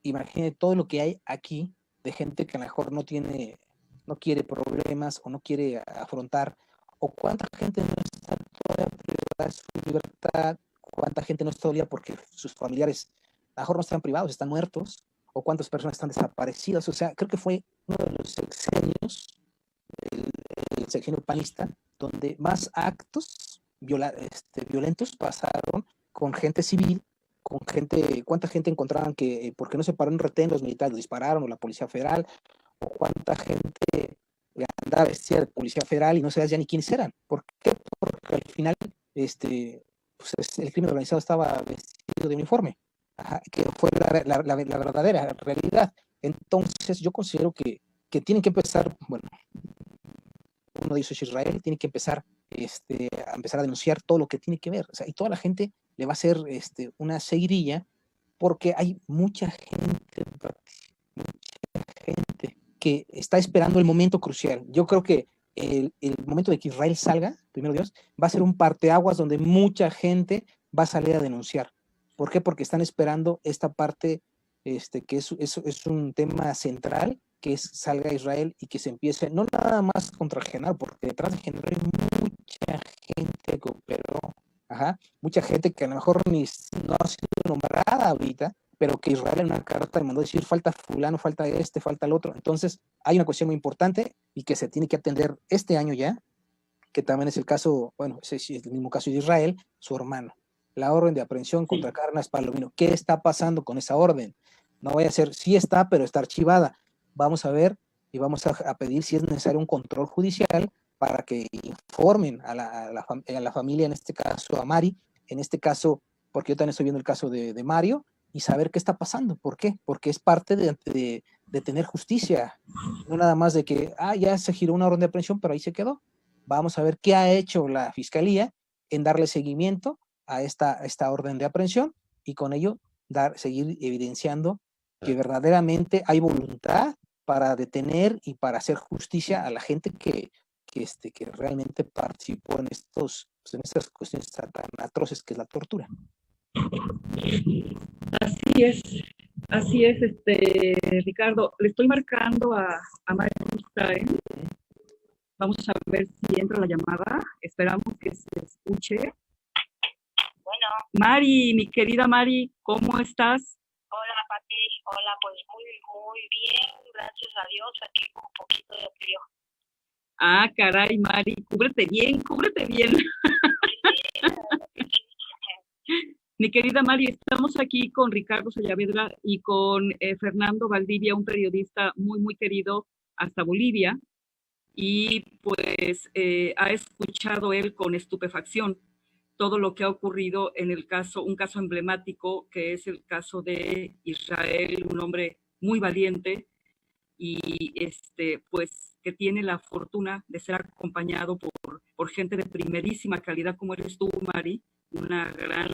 imagine todo lo que hay aquí de gente que a lo mejor no quiere problemas o no quiere afrontar, o cuánta gente no está todavía privada de su libertad, cuánta gente no está todavía porque sus familiares a lo mejor no están privados, están muertos, o cuántas personas están desaparecidas. O sea, creo que fue uno de los sexenios, el sexenio panista, donde más actos violentos pasaron con gente civil, con gente, cuánta gente encontraban que, porque no se paró en retén, los militares dispararon, o la Policía Federal, o cuánta gente andaba vestida de Policía Federal y no sabías ya ni quiénes eran. ¿Por qué? Porque al final pues el crimen organizado estaba vestido de uniforme, que fue la verdadera realidad. Entonces yo considero que tienen que empezar, bueno, uno de ellos es Israel, tiene que empezar a empezar a denunciar todo lo que tiene que ver, o sea, y toda la gente le va a hacer una seguidilla, porque hay mucha gente que está esperando el momento crucial. Yo creo que el momento de que Israel salga, primero Dios, va a ser un parteaguas donde mucha gente va a salir a denunciar. ¿Por qué? Porque están esperando esta parte que es un tema central, que salga Israel y que se empiece, no nada más contra Genaro, porque detrás de Genaro hay mucha gente que operó, mucha gente que a lo mejor no ha sido nombrada ahorita, pero que Israel en una carta le mandó decir, falta fulano, falta falta el otro. Entonces, hay una cuestión muy importante y que se tiene que atender este año ya, que también es el caso, bueno, es el mismo caso de Israel, su hermano. La orden de aprehensión contra Carnas Palomino. ¿Qué está pasando con esa orden? No vaya a ser, sí está, pero está archivada. Vamos a ver y vamos a pedir si es necesario un control judicial para que informen a la familia, en este caso a Mari, en este caso, porque yo también estoy viendo el caso de Mario, y saber qué está pasando. ¿Por qué? Porque es parte de tener justicia, no nada más de que, ya se giró una orden de aprehensión, pero ahí se quedó. Vamos a ver qué ha hecho la Fiscalía en darle seguimiento a esta orden de aprehensión y con ello seguir evidenciando que verdaderamente hay voluntad para detener y para hacer justicia a la gente que realmente participó en estas cuestiones tan atroces que es la tortura. Así es, Ricardo. Le estoy marcando a Mario Rustaen. Vamos a ver si entra la llamada. Esperamos que se escuche. Bueno. Mari, mi querida Mari, ¿cómo estás? Hola, Pati. Hola, pues muy bien, gracias a Dios, aquí con un poquito de frío. Caray, Mari, cúbrete bien. Mi querida Mari, estamos aquí con Ricardo Sayavedra y con Fernando Valdivia, un periodista muy querido hasta Bolivia, y pues ha escuchado él con estupefacción todo lo que ha ocurrido en un caso emblemático, que es el caso de Israel, un hombre muy valiente y pues que tiene la fortuna de ser acompañado por gente de primerísima calidad como eres tú, Mari, una gran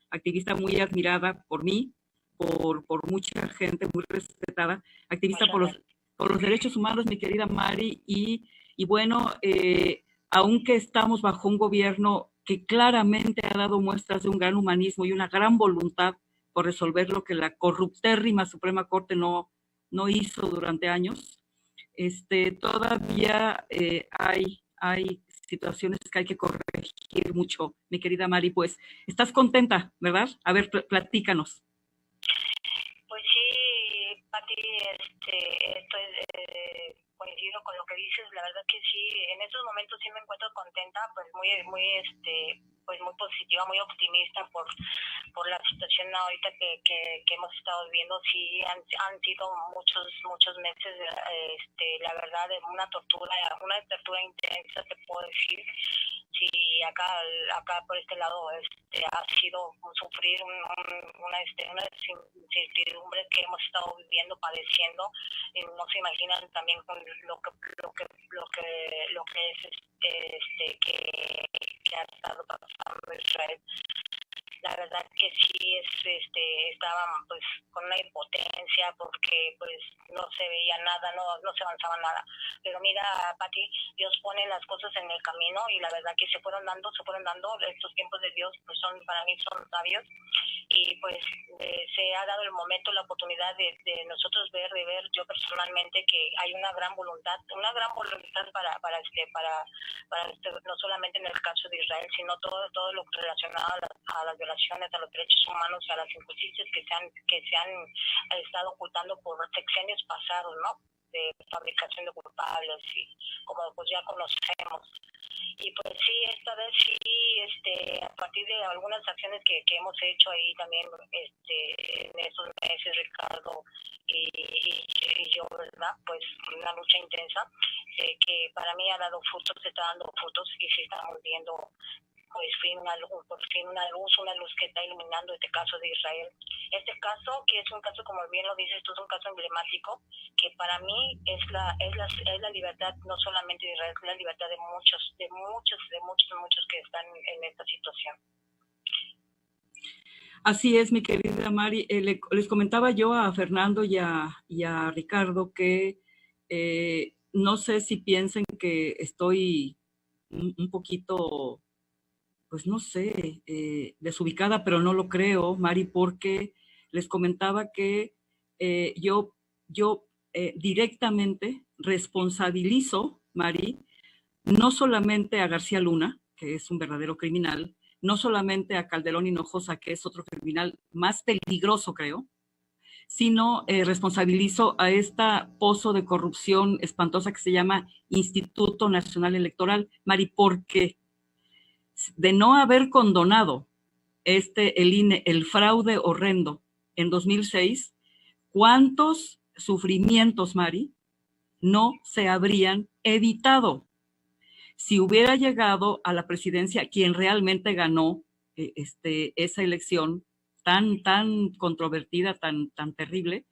activista muy admirada por mí, por mucha gente muy respetada, activista por los derechos humanos, mi querida Mari, y bueno, aunque estamos bajo un gobierno que claramente ha dado muestras de un gran humanismo y una gran voluntad por resolver lo que la corruptérrima Suprema Corte no hizo durante años, todavía hay situaciones que hay que corregir mucho, mi querida Mari. Pues, ¿estás contenta, verdad? A ver, platícanos. Pues sí, Pati, estoy coincido con lo que dices. La verdad que sí, en estos momentos sí me encuentro contenta, pues pues muy positiva, muy optimista por la situación ahorita que hemos estado viviendo. Sí, han sido muchos meses, la verdad, de una tortura intensa, te puedo decir. Sí, acá por este lado ha sido sufrir una incertidumbre que hemos estado viviendo, padeciendo. No se imaginan también con lo que es que ha estado pasando Israel. La verdad que sí estaban pues con una impotencia porque pues no se veía nada, no se avanzaba nada. Pero mira, Pati, Dios pone las cosas en el camino y la verdad que se fueron dando. Estos tiempos de Dios pues para mí son sabios, y pues se ha dado el momento, la oportunidad de nosotros ver yo personalmente que hay una gran voluntad para no solamente en el caso de Israel, sino todo lo relacionado a las violaciones a los derechos humanos, a las injusticias que se han estado ocultando por sexenios pasados, ¿no? de fabricación de culpables y como pues ya conocemos. Y pues sí, esta vez sí, a partir de algunas acciones que hemos hecho ahí también en esos meses, Ricardo y yo, ¿verdad? Pues una lucha intensa que para mí ha dado frutos, se está dando frutos y sí estamos viendo pues por fin una luz que está iluminando este caso de Israel. Este caso, que es un caso, como bien lo dices tú, es un caso emblemático, que para mí es la libertad, no solamente de Israel, es la libertad de muchos que están en esta situación. Así es, mi querida Mari. Les comentaba yo a Fernando y a Ricardo que no sé si piensen que estoy un poquito, pues no sé, desubicada, pero no lo creo, Mari, porque les comentaba que yo directamente responsabilizo, Mari, no solamente a García Luna, que es un verdadero criminal, no solamente a Calderón Hinojosa, que es otro criminal más peligroso, creo, sino responsabilizo a esta pozo de corrupción espantosa que se llama Instituto Nacional Electoral, Mari, porque de no haber condonado el INE, el fraude horrendo en 2006, ¿cuántos sufrimientos, Mari, no se habrían evitado si hubiera llegado a la presidencia quien realmente ganó esa elección tan controvertida, tan terrible,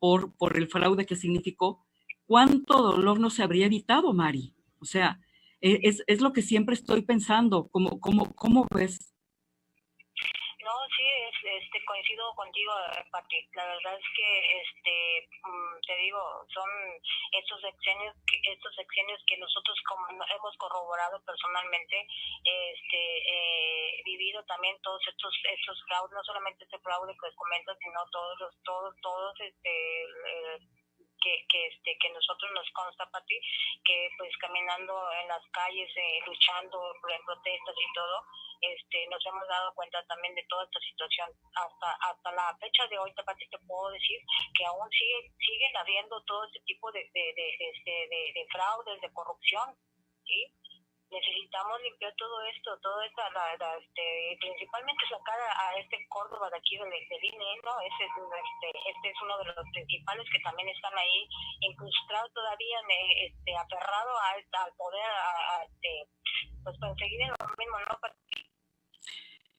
por el fraude que significó? ¿Cuánto dolor no se habría evitado, Mari? O sea, es lo que siempre estoy pensando. ¿Cómo ves? No, sí, coincido contigo, Pati. La verdad es que, te digo, son estos sexenios que nosotros como hemos corroborado personalmente, vivido también todos estos fraudes, no solamente este fraude que comentas, sino todos que nosotros nos consta, Pati, que pues caminando en las calles, luchando en protestas y todo, nos hemos dado cuenta también de toda esta situación. Hasta la fecha de hoy, Pati, te puedo decir que aún siguen habiendo todo este tipo de fraudes, de corrupción, ¿sí? Necesitamos limpiar todo esto, principalmente sacar a Córdoba de aquí del INE, ¿no? Este es uno de los principales que también están ahí incrustados todavía, aferrado al poder, pues para seguir en lo mismo, ¿no?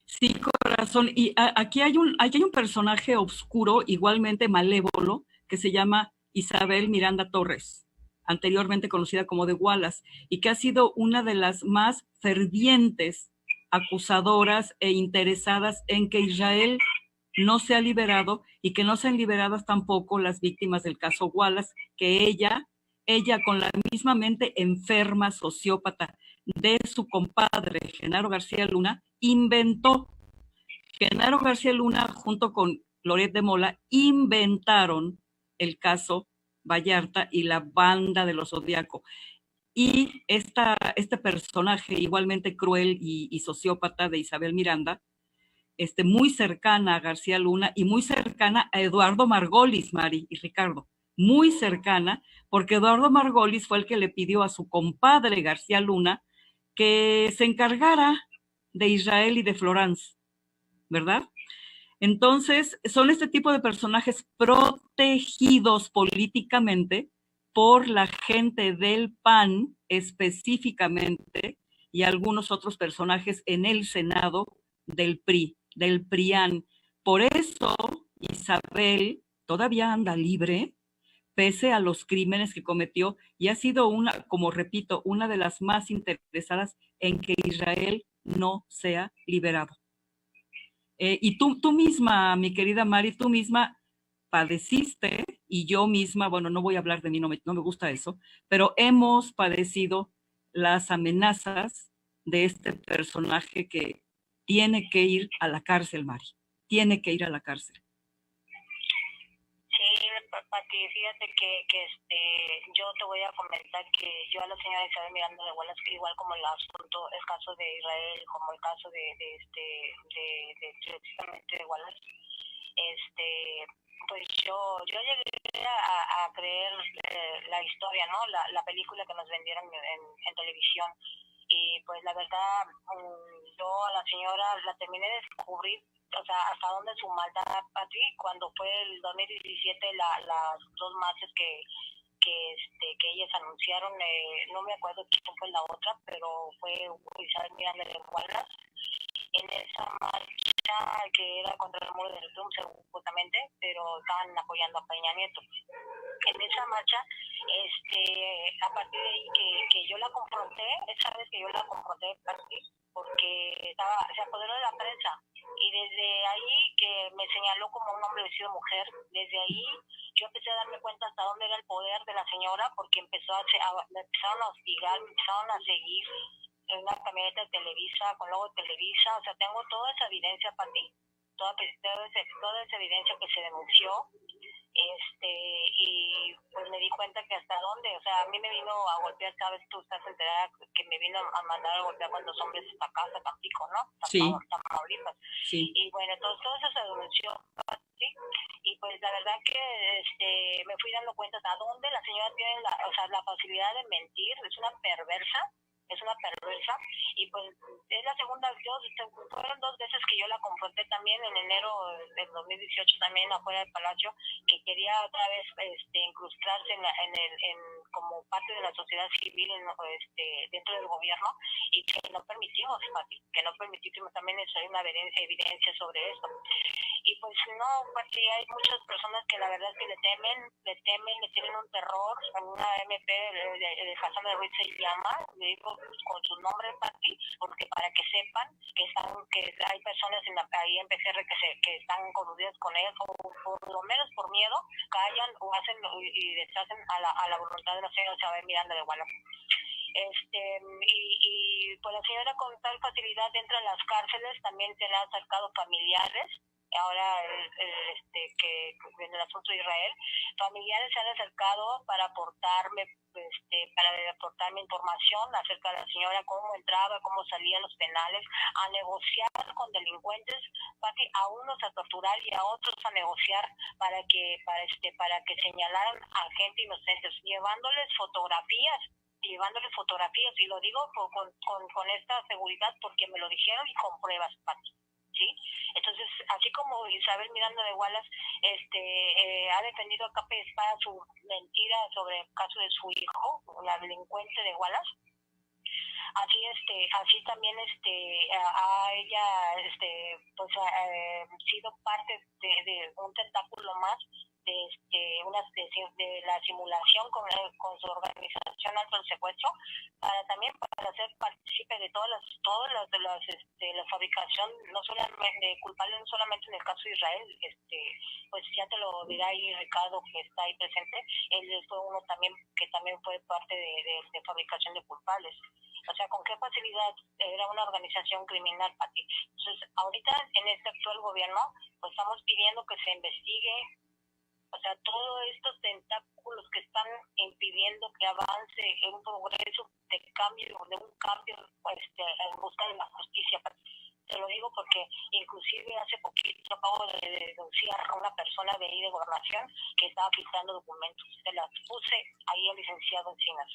Sí, corazón. Y aquí hay un personaje oscuro, igualmente malévolo, que se llama Isabel Miranda Torres, anteriormente conocida como de Wallace, y que ha sido una de las más fervientes acusadoras e interesadas en que Israel no sea liberado y que no sean liberadas tampoco las víctimas del caso Wallace, que ella con la misma mente enferma, sociópata de su compadre Genaro García Luna, inventó. Genaro García Luna junto con Loret de Mola inventaron el caso Vallarta y la banda de los Zodíaco. Y este personaje igualmente cruel y sociópata de Isabel Miranda, muy cercana a García Luna y muy cercana a Eduardo Margolis, Mari y Ricardo, muy cercana, porque Eduardo Margolis fue el que le pidió a su compadre García Luna que se encargara de Israel y de Florence, ¿verdad? Entonces, son este tipo de personajes protegidos políticamente por la gente del PAN específicamente y algunos otros personajes en el Senado del PRI, del PRIAN. Por eso Isabel todavía anda libre, pese a los crímenes que cometió, y ha sido como repito, una de las más interesadas en que Israel no sea liberado. Y tú misma, mi querida Mari, tú misma padeciste, y yo misma, bueno, no voy a hablar de mí, no me gusta eso, pero hemos padecido las amenazas de este personaje que tiene que ir a la cárcel, Mari, tiene que ir a la cárcel. Sí, Pati, fíjate que yo te voy a comentar que yo a la señora Isabel Miranda de Wallace, igual como el caso de Israel, como el caso de precisamente de Wallace, pues yo llegué a creer la historia, ¿no? La película que nos vendieron en televisión. Y pues la verdad, yo a la señora la terminé de descubrir, o sea, hasta dónde su maldad, Pati, cuando fue el 2017 las dos marchas que ellas anunciaron, no me acuerdo quién fue la otra, pero fue Isabel Miranda de Wallace. En esa marcha que era contra el muro del Trump, supuestamente, pero estaban apoyando a Peña Nieto. En esa marcha, a partir de ahí que yo la confronté, esa vez que yo la confronté, porque se apoderó de la prensa, y desde ahí que me señaló como un hombre vestido de mujer, desde ahí yo empecé a darme cuenta hasta dónde era el poder de la señora, porque me empezaron a hostigar, me empezaron a seguir en una camioneta de Televisa, con logo de Televisa, o sea, tengo toda esa evidencia para ti, toda esa evidencia que se denunció, y pues me di cuenta que hasta dónde, o sea, a mí me vino a golpear, sabes, tú estás enterada que me vino a mandar a golpear con 2 hombres hasta casa, Tampico, ¿no? Sí. Tamaulipas. Sí. Y bueno, entonces todo eso se denunció, ¿sí? Y pues la verdad que me fui dando cuenta hasta dónde la señora tiene la facilidad de mentir, es una perversa, y pues es la segunda, fueron 2 veces que yo la confronté también en enero del 2018 también afuera del Palacio, que quería otra vez incrustarse como parte de la sociedad civil dentro del gobierno, y que no permitimos, Pati, también hay una evidencia sobre esto. Y pues no, Pati, hay muchas personas que la verdad es que le tienen un terror. Una MP de Hassan de Ruiz se llama, le digo con su nombre, Pati, porque para que sepan que hay personas ahí en PCR que están coludidas con ellos, o por lo menos por miedo, callan o hacen y deshacen a la voluntad de la señora Isabel Miranda de Wallace. Y pues la señora con tal facilidad entra en las cárceles, también se le han acercado familiares. Ahora que en el asunto de Israel, familiares se han acercado para aportarme información acerca de la señora, cómo entraba, cómo salían los penales, a negociar con delincuentes, Pati, a unos a torturar y a otros a negociar para que señalaran a gente inocente, llevándoles fotografías, y lo digo con esta seguridad porque me lo dijeron y con pruebas, Pati. ¿Sí? Entonces, así como Isabel Miranda de Wallace ha defendido a capa y espada su mentira sobre el caso de su hijo, la delincuente de Wallace, así también a ella sido parte de un tentáculo más de la simulación con su organización Alto el Secuestro, para ser partícipe de todas la fabricación, no solamente culpable, no solamente en el caso de Israel, pues ya te lo dirá ahí Ricardo, que está ahí presente, él fue uno también que también fue parte de fabricación de culpables. O sea, con qué facilidad era una organización criminal, Pati. Entonces, ahorita en este actual gobierno, pues estamos pidiendo que se investigue, o sea, todos estos tentáculos que están impidiendo que avance un progreso de un cambio en busca de la justicia. Te lo digo porque inclusive hace poquito acabo de denunciar a una persona de ahí de Gobernación que estaba filtrando documentos. Se las puse ahí al licenciado Encinas,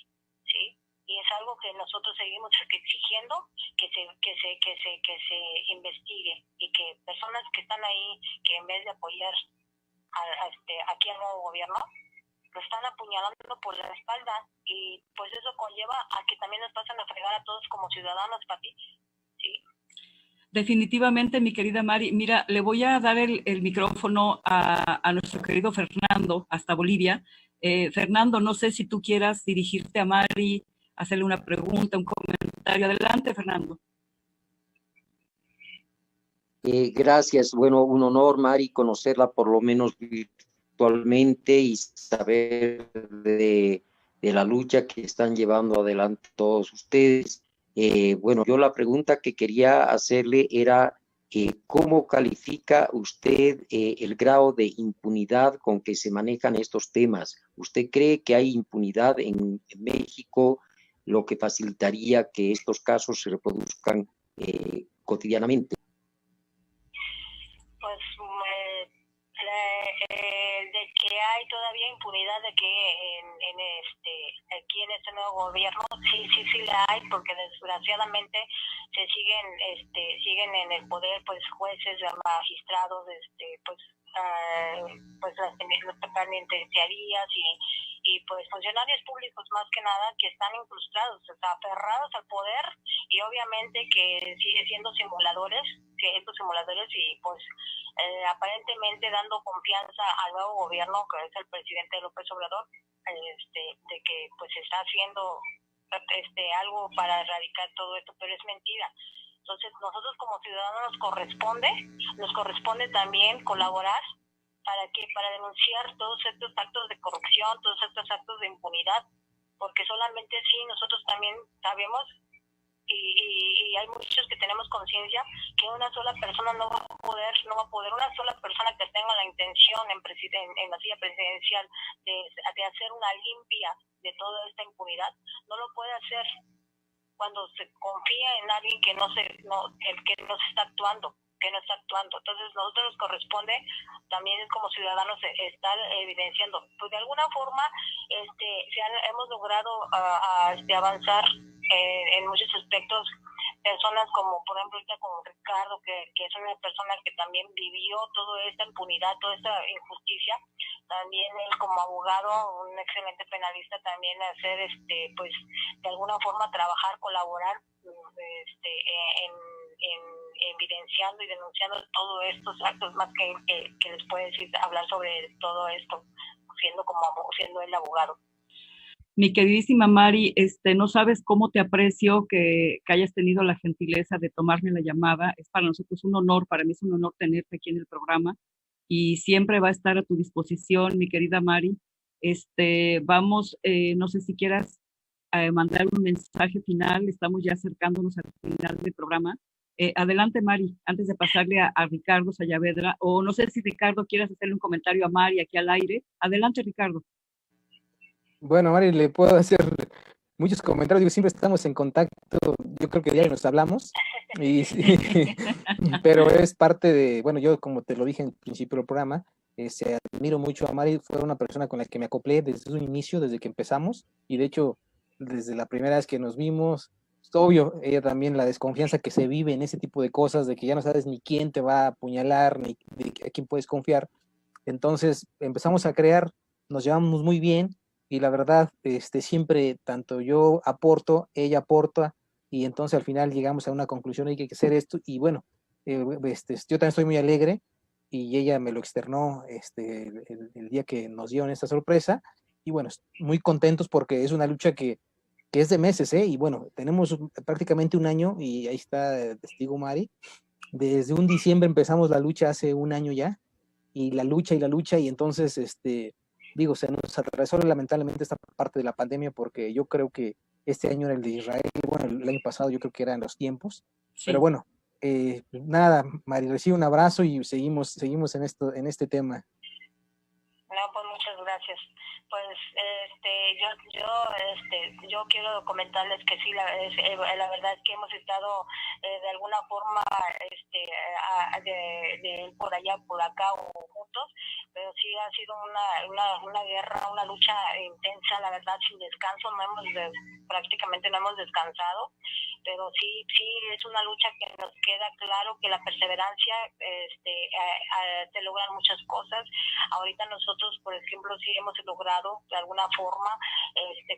¿sí? Y es algo que nosotros seguimos exigiendo que se investigue, y que personas que están ahí, que en vez de apoyar aquí al nuevo gobierno, lo están apuñalando por la espalda, y pues eso conlleva a que también nos pasan a fregar a todos como ciudadanos, Pati, ¿sí? Definitivamente, mi querida Mari. Mira, le voy a dar el micrófono a nuestro querido Fernando, hasta Bolivia. Fernando, no sé si tú quieras dirigirte a Mari, hacerle una pregunta, un comentario. Adelante, Fernando. Gracias. Bueno, un honor, Mari, conocerla por lo menos virtualmente y saber de la lucha que están llevando adelante todos ustedes. Bueno, yo la pregunta que quería hacerle era ¿cómo califica usted el grado de impunidad con que se manejan estos temas? ¿Usted cree que hay impunidad en México, lo que facilitaría que estos casos se reproduzcan cotidianamente? Pues hay todavía impunidad de que aquí en este nuevo gobierno sí la hay, porque desgraciadamente siguen en el poder pues jueces, magistrados, las penitenciarías y pues funcionarios públicos más que nada, que están incrustados, o sea, aferrados al poder, y obviamente que sigue siendo simuladores y pues aparentemente dando confianza al nuevo gobierno, que es el presidente López Obrador, de que pues está haciendo algo para erradicar todo esto, pero es mentira. Entonces nosotros como ciudadanos nos corresponde también colaborar para denunciar todos estos actos de corrupción, todos estos actos de impunidad, porque solamente sí nosotros también sabemos, y hay muchos que tenemos conciencia, que una sola persona no va a poder, una sola persona que tenga la intención en la silla presidencial de hacer una limpia de toda esta impunidad, no lo puede hacer cuando se confía en alguien que no está actuando. Entonces nosotros nos corresponde también como ciudadanos estar evidenciando, pues de alguna forma hemos logrado avanzar en muchos aspectos. Personas como por ejemplo ahorita como Ricardo, que es una persona que también vivió toda esta impunidad, toda esta injusticia, también él como abogado, un excelente penalista, también hacer pues de alguna forma trabajar, colaborar en evidenciando y denunciando todos estos actos, más que les puede decir, hablar sobre todo esto, siendo el abogado. Mi queridísima Mari, no sabes cómo te aprecio que hayas tenido la gentileza de tomarme la llamada. Es para nosotros un honor, para mí es un honor tenerte aquí en el programa y siempre va a estar a tu disposición, mi querida Mari. Vamos, no sé si quieras mandar un mensaje final, estamos ya acercándonos al final del programa. Adelante, Mari, antes de pasarle a Ricardo Sayavedra, o no sé si Ricardo quieras hacerle un comentario a Mari aquí al aire. Adelante, Ricardo. Bueno, Mari, le puedo hacer muchos comentarios, digo, siempre estamos en contacto, yo creo que diario nos hablamos, pero es parte de, bueno, yo como te lo dije en el principio del programa, admiro mucho a Mari, fue una persona con la que me acoplé desde su inicio, desde que empezamos, y de hecho, desde la primera vez que nos vimos, es obvio, ella también la desconfianza que se vive en ese tipo de cosas, de que ya no sabes ni quién te va a apuñalar, ni a quién puedes confiar, entonces empezamos a crear, nos llevamos muy bien, y la verdad, siempre tanto yo aporto, ella aporta, y entonces al final llegamos a una conclusión, hay que hacer esto, y bueno, yo también estoy muy alegre, y ella me lo externó el día que nos dieron esta sorpresa, y bueno, muy contentos porque es una lucha que es de meses, y bueno, tenemos prácticamente un año, y ahí está testigo Mari, desde un diciembre empezamos la lucha hace un año ya, y la lucha, y entonces, digo, se nos atravesó lamentablemente esta parte de la pandemia porque yo creo que este año era el de Israel, bueno, el año pasado yo creo que eran los tiempos, sí. Pero bueno, nada, Mari, recibe un abrazo y seguimos en este tema. No, pues muchas gracias. Pues yo quiero comentarles que sí, la verdad es que hemos estado de alguna forma de por allá, por acá o juntos, pero sí ha sido una guerra, una lucha intensa, la verdad, sin descanso, prácticamente no hemos descansado, pero sí es una lucha que nos queda claro que la perseverancia se logran muchas cosas. Ahorita nosotros, por ejemplo, sí hemos logrado de alguna forma,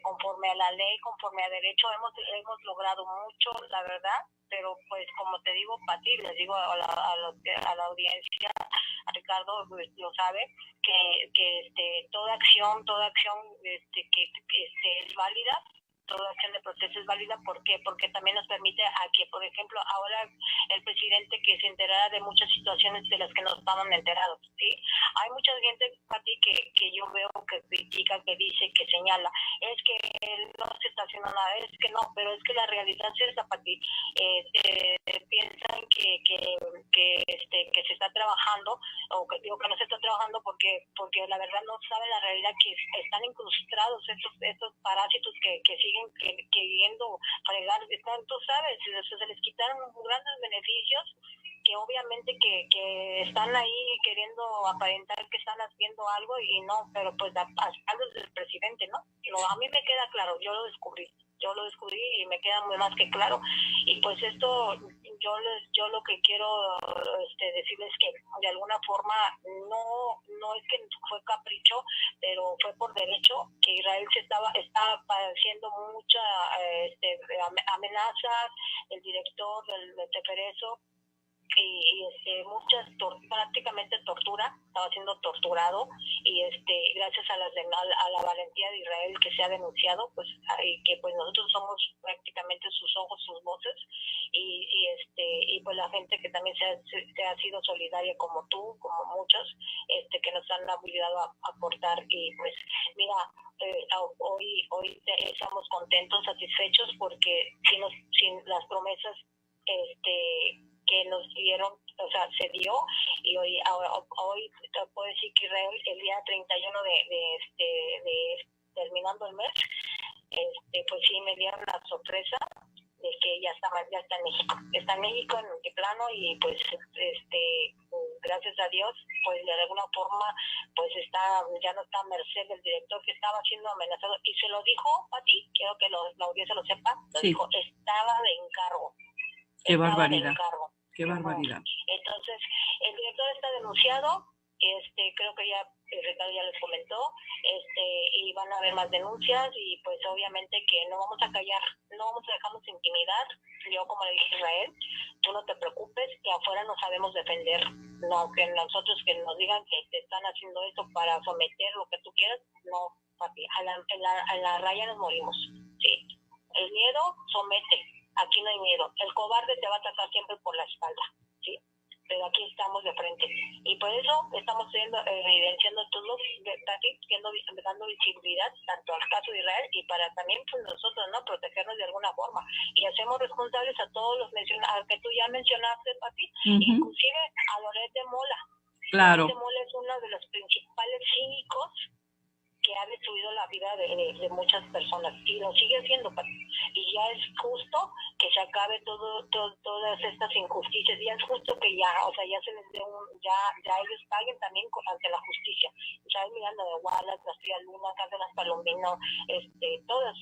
conforme a la ley, conforme a derecho, hemos logrado mucho, la verdad, pero pues como te digo, Pati, les digo a la audiencia, a Ricardo lo sabe, que toda acción que es válida, toda acción de proceso es válida. ¿Por qué? Porque también nos permite a que, por ejemplo, ahora el presidente que se enterara de muchas situaciones de las que no estaban enterados, ¿sí? Hay mucha gente, Pati, que yo veo que critica, que dice, que señala, es que no se está haciendo nada, es que no, pero es que la realidad es esa, Pati. Piensan que se está trabajando, o que digo que no se está trabajando porque la verdad no saben la realidad, que están incrustados estos parásitos que siguen queriendo fregar, tú sabes, se les quitaron grandes beneficios que obviamente que están ahí queriendo aparentar que están haciendo algo y no, pero pues a espaldas del presidente, ¿no? A mí me queda claro, yo lo descubrí y me queda muy más que claro. Y pues esto, yo lo que quiero decirles que de alguna forma no es que fue capricho, pero fue por derecho, que Israel está padeciendo mucha amenazas, el director del Tefereso, y prácticamente tortura, estaba siendo torturado, y gracias a la valentía de Israel que se ha denunciado, pues, y que pues nosotros somos prácticamente sus ojos, sus voces, y pues la gente que también se ha sido solidaria como tú, como muchos, que nos han ayudado a aportar. Y pues mira, hoy estamos contentos, satisfechos, porque sin las promesas que nos dieron, o sea, se dio, y hoy te puedo decir que Israel, el día 31 de terminando el mes, pues sí me dieron la sorpresa de que ya está en México. Está en México, en Altiplano, y pues gracias a Dios, pues de alguna forma, pues ya no está a merced del director, que estaba siendo amenazado, y se lo dijo a ti, quiero que la audiencia lo sepa, lo dijo, estaba de encargo. Qué barbaridad. Qué barbaridad. Entonces, el director está denunciado, creo que ya Ricardo ya les comentó, y van a haber más denuncias, y pues obviamente que no vamos a callar, no vamos a dejarnos intimidar. Yo, como le dije a Israel, tú no te preocupes, que afuera no sabemos defender, no, que nosotros que nos digan que te están haciendo esto para someter lo que tú quieras, no, papi, a la raya nos morimos, sí. El miedo somete. Aquí no hay miedo. El cobarde te va a atacar siempre por la espalda, ¿sí? Pero aquí estamos de frente. Y por eso estamos evidenciando todos, dando visibilidad tanto al caso de Israel, y para también pues nosotros, ¿no? Protegernos de alguna forma. Y hacemos responsables a todos los que tú ya mencionaste, Pati, inclusive a Loret de Mola. Claro. Loret de Mola es uno de los principales cínicos que ha destruido la vida de muchas personas, y lo sigue haciendo, y ya es justo que se acabe todas estas injusticias. Ya es justo que ya se les dé ya ellos paguen también ante la justicia. Isabel Miranda de Wallace, García Luna, Cárdenas Palomino, todas,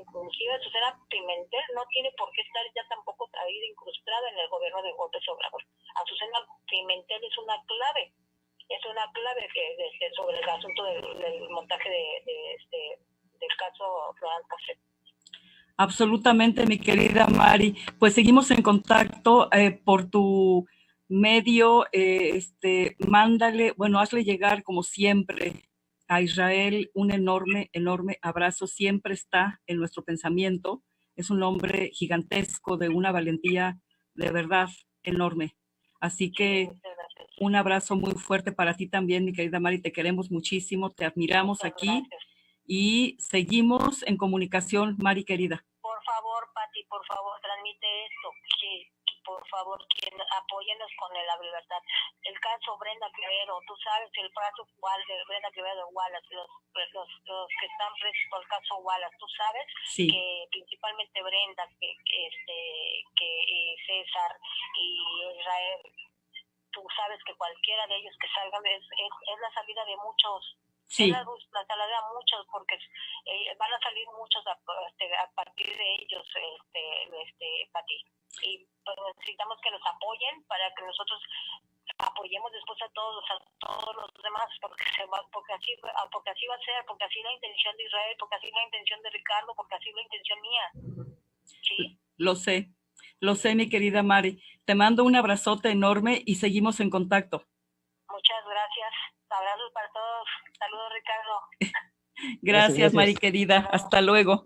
inclusive Azucena Pimentel no tiene por qué estar ya tampoco incrustada en el gobierno de López Obrador. Azucena Pimentel es una clave que sobre el asunto del montaje del caso Florán Café. Absolutamente, mi querida Mari. Pues seguimos en contacto por tu medio. Mándale, hazle llegar como siempre a Israel un enorme, enorme abrazo. Siempre está en nuestro pensamiento. Es un hombre gigantesco, de una valentía de verdad enorme. Así que un abrazo muy fuerte para ti también, mi querida Mari. Te queremos muchísimo, te admiramos aquí. Y seguimos en comunicación, Mari querida. Por favor, Pati, por favor, transmite esto, que por favor, que apóyenos con la libertad. El caso Brenda Quevedo, tú sabes, el caso de Brenda Quevedo Wallace, los que están presos por el caso Wallace, tú sabes, sí, que principalmente Brenda, que César y Israel, tú sabes que cualquiera de ellos que salgan es la salida de muchos. Sí. La salida a muchos, porque van a salir muchos a partir de ellos, Pati. Y pues necesitamos que nos apoyen para que nosotros apoyemos después a todos los demás, porque así va a ser, porque así es la intención de Israel, porque así es la intención de Ricardo, porque así es la intención mía. ¿Sí? Lo sé, mi querida Mari. Te mando un abrazote enorme y seguimos en contacto. Muchas gracias. Abrazos para todos. Saludos, Ricardo. Gracias, Mari querida. Hasta luego.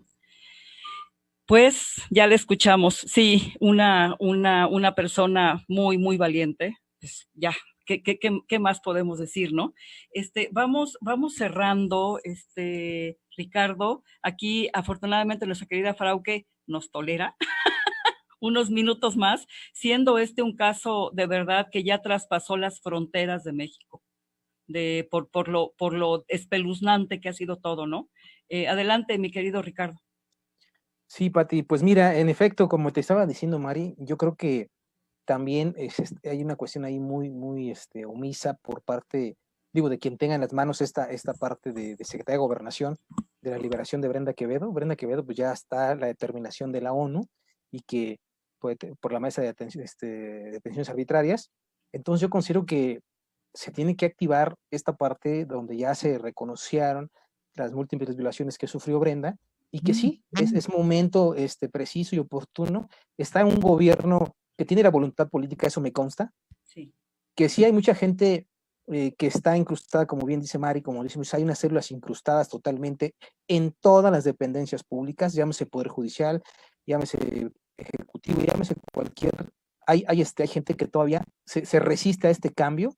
Pues ya le escuchamos. Sí, una persona muy, muy valiente. Pues ya, ¿qué más podemos decir, no? Vamos cerrando, Ricardo. Aquí, afortunadamente, nuestra querida Frauke nos tolera unos minutos más, siendo un caso de verdad que ya traspasó las fronteras de México. Por lo espeluznante que ha sido todo, ¿no? Adelante, mi querido Ricardo. Sí, Pati, pues mira, en efecto, como te estaba diciendo Mari, yo creo que también hay una cuestión ahí muy omisa por parte, digo, de quien tenga en las manos esta parte de Secretaría de Gobernación, de la liberación de Brenda Quevedo. Brenda Quevedo, pues ya está la determinación de la ONU y que por la mesa de detenciones arbitrarias. Entonces yo considero que se tiene que activar esta parte donde ya se reconocieron las múltiples violaciones que sufrió Brenda y que sí, es momento preciso y oportuno. Está un gobierno que tiene la voluntad política, eso me consta. Sí. Que sí hay mucha gente que está incrustada, como bien dice Mari, como decimos, hay unas células incrustadas totalmente en todas las dependencias públicas, llámese Poder Judicial, llámese Ejecutivo, llámese cualquier... Hay gente que todavía se resiste a este cambio,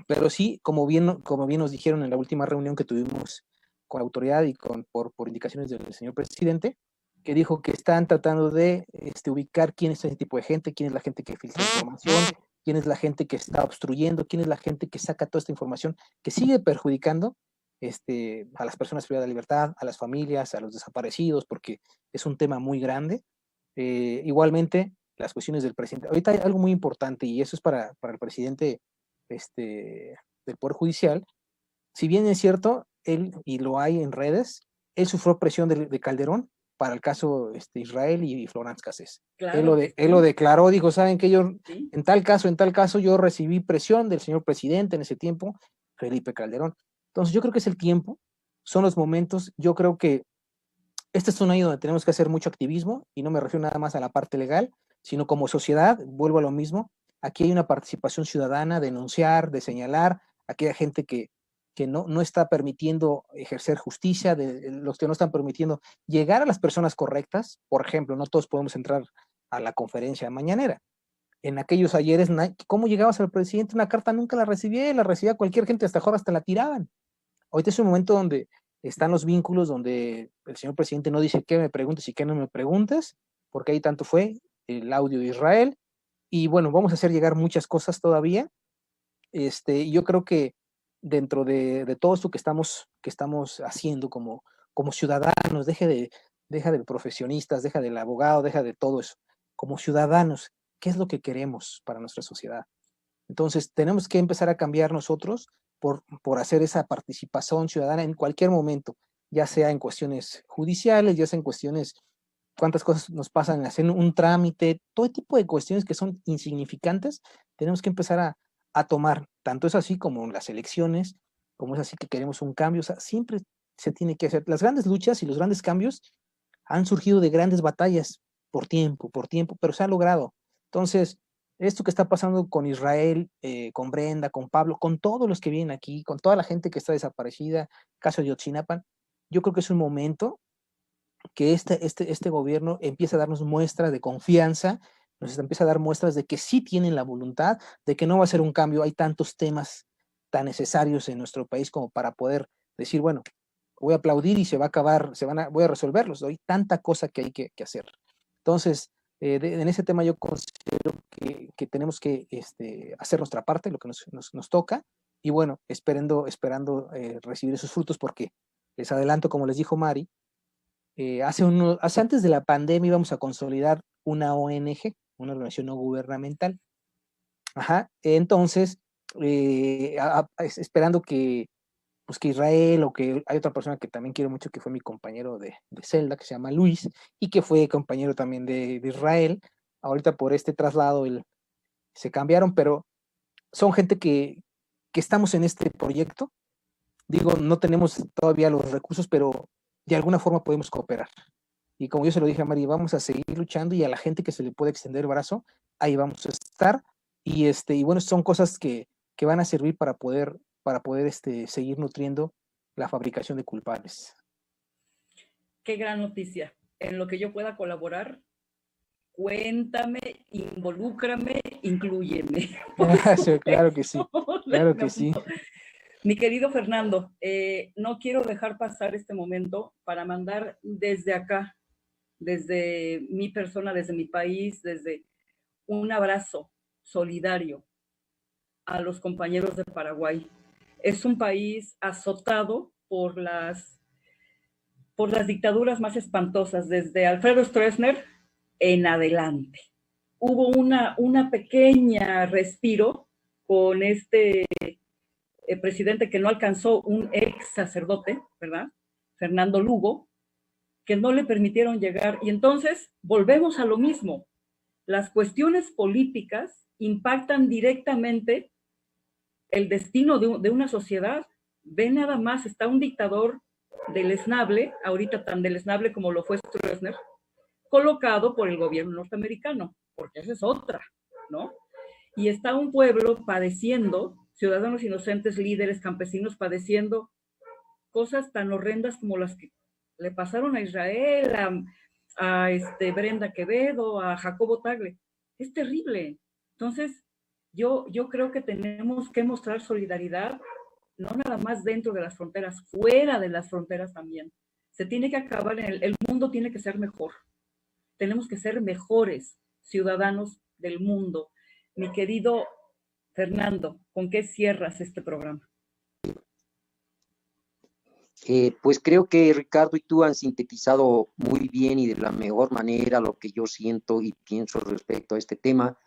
pero sí, como bien nos dijeron en la última reunión que tuvimos con la autoridad y por indicaciones del señor presidente, que dijo que están tratando de ubicar quién es ese tipo de gente, quién es la gente que filtra información, quién es la gente que está obstruyendo, quién es la gente que saca toda esta información, que sigue perjudicando a las personas privadas de libertad, a las familias, a los desaparecidos, porque es un tema muy grande. Igualmente, las cuestiones del presidente. Ahorita hay algo muy importante, y eso es para el presidente del Poder Judicial. Si bien es cierto, él, y lo hay en redes, él sufrió presión de Calderón para el caso Israel y Florence Cassés. Claro, él lo declaró, dijo, ¿saben qué? Yo, sí. en tal caso, yo recibí presión del señor presidente en ese tiempo, Felipe Calderón. Entonces, yo creo que es el tiempo, son los momentos. Yo creo que este es un año donde tenemos que hacer mucho activismo, y no me refiero nada más a la parte legal, sino como sociedad, vuelvo a lo mismo. Aquí hay una participación ciudadana, denunciar, de señalar a aquella gente que no está permitiendo ejercer justicia, de los que no están permitiendo llegar a las personas correctas. Por ejemplo, no todos podemos entrar a la conferencia mañanera. En aquellos ayeres, ¿cómo llegabas al presidente? Una carta nunca la recibía cualquier gente, hasta ahora hasta la tiraban. Ahorita es un momento donde están los vínculos, donde el señor presidente no dice qué me preguntes y qué no me preguntes, porque ahí tanto fue el audio de Israel. Y bueno, vamos a hacer llegar muchas cosas todavía. Yo creo que dentro de todo esto que estamos haciendo como ciudadanos, deja de profesionistas, deja del abogado, deja de todo eso. Como ciudadanos, ¿qué es lo que queremos para nuestra sociedad? Entonces, tenemos que empezar a cambiar nosotros por hacer esa participación ciudadana en cualquier momento, ya sea en cuestiones judiciales, ya sea en cuestiones, cuántas cosas nos pasan en hacer un trámite, todo tipo de cuestiones que son insignificantes, tenemos que empezar a tomar. Tanto es así como en las elecciones, como es así que queremos un cambio. O sea, siempre se tiene que hacer. Las grandes luchas y los grandes cambios han surgido de grandes batallas por tiempo, pero se ha logrado. Entonces, esto que está pasando con Israel, con Brenda, con Pablo, con todos los que vienen aquí, con toda la gente que está desaparecida, caso de Yotzinapan, yo creo que es un momento que este gobierno empieza a darnos muestras de confianza, nos empieza a dar muestras de que sí tienen la voluntad, de que no va a ser un cambio. Hay tantos temas tan necesarios en nuestro país como para poder decir, bueno, voy a aplaudir y se va a acabar, voy a resolverlos. Hay tanta cosa que hay que hacer. Entonces, en ese tema yo considero que tenemos que hacer nuestra parte, lo que nos toca, y bueno, esperando recibir esos frutos, porque les adelanto, como les dijo Mari, antes de la pandemia íbamos a consolidar una ONG, una organización no gubernamental. Ajá, entonces, esperando que Israel, o que hay otra persona que también quiero mucho, que fue mi compañero de celda, que se llama Luis, y que fue compañero también de Israel. Ahorita por este traslado se cambiaron, pero son gente que estamos en este proyecto. Digo, no tenemos todavía los recursos, pero de alguna forma podemos cooperar. Y como yo se lo dije a Mari, vamos a seguir luchando, y a la gente que se le puede extender el brazo, ahí vamos a estar. Y bueno, son cosas que van a servir para poder seguir nutriendo la fabricación de culpables. Qué gran noticia. En lo que yo pueda colaborar, cuéntame, involúcrame, inclúyeme. Sí, claro que sí, claro que sí. Mi querido Fernando, no quiero dejar pasar este momento para mandar desde acá, desde mi persona, desde mi país, desde un abrazo solidario a los compañeros de Paraguay. Es un país azotado por las dictaduras más espantosas, desde Alfredo Stroessner en adelante. hubo una pequeña respiro con este presidente que no alcanzó, un ex sacerdote, ¿verdad? Fernando Lugo, que no le permitieron llegar. Y entonces volvemos a lo mismo. Las cuestiones políticas impactan directamente el destino de una sociedad. Ve nada más, está un dictador deleznable, ahorita tan deleznable como lo fue Stroessner, colocado por el gobierno norteamericano, porque esa es otra, ¿no? Y está un pueblo padeciendo, ciudadanos inocentes, líderes, campesinos, padeciendo cosas tan horrendas como las que le pasaron a Israel, a Brenda Quevedo, a Jacobo Tagle. Es terrible. Entonces, yo creo que tenemos que mostrar solidaridad, no nada más dentro de las fronteras, fuera de las fronteras también. Se tiene que acabar, el mundo tiene que ser mejor. Tenemos que ser mejores ciudadanos del mundo. Mi querido Fernando, ¿con qué cierras este programa? Pues creo que Ricardo y tú han sintetizado muy bien y de la mejor manera lo que yo siento y pienso respecto a este tema.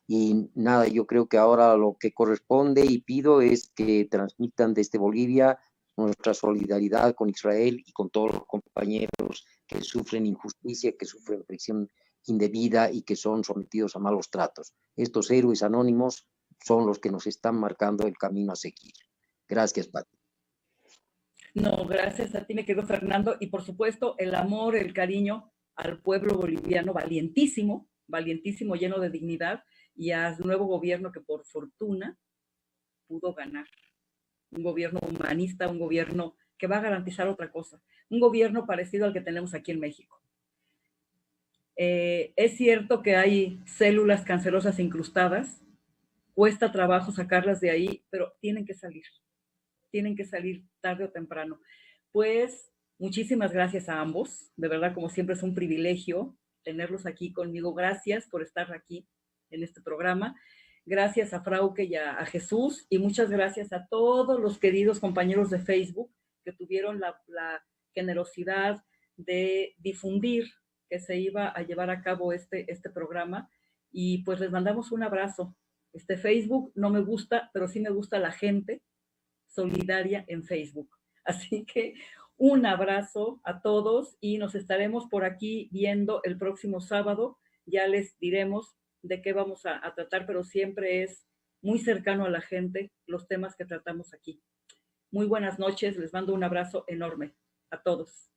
Y nada, yo creo que ahora lo que corresponde y pido es que transmitan desde Bolivia nuestra solidaridad con Israel y con todos los compañeros que sufren injusticia, que sufren prisión indebida y que son sometidos a malos tratos. Estos héroes anónimos son los que nos están marcando el camino a seguir. Gracias, Pati. No, gracias a ti, me quedo Fernando, y por supuesto el amor, el cariño al pueblo boliviano, valientísimo, valientísimo, lleno de dignidad, y al nuevo gobierno que por fortuna pudo ganar. Un gobierno humanista, un gobierno que va a garantizar otra cosa, un gobierno parecido al que tenemos aquí en México. Es cierto que hay células cancerosas incrustadas, cuesta trabajo sacarlas de ahí, pero tienen que salir tarde o temprano. Pues muchísimas gracias a ambos, de verdad, como siempre es un privilegio tenerlos aquí conmigo. Gracias por estar aquí en este programa. Gracias a Frauke y a Jesús, y muchas gracias a todos los queridos compañeros de Facebook que tuvieron la generosidad de difundir que se iba a llevar a cabo este programa, y pues les mandamos un abrazo. Facebook no me gusta, pero sí me gusta la gente solidaria en Facebook. Así que un abrazo a todos y nos estaremos por aquí viendo el próximo sábado. Ya les diremos de qué vamos a tratar, pero siempre es muy cercano a la gente los temas que tratamos aquí. Muy buenas noches, les mando un abrazo enorme a todos.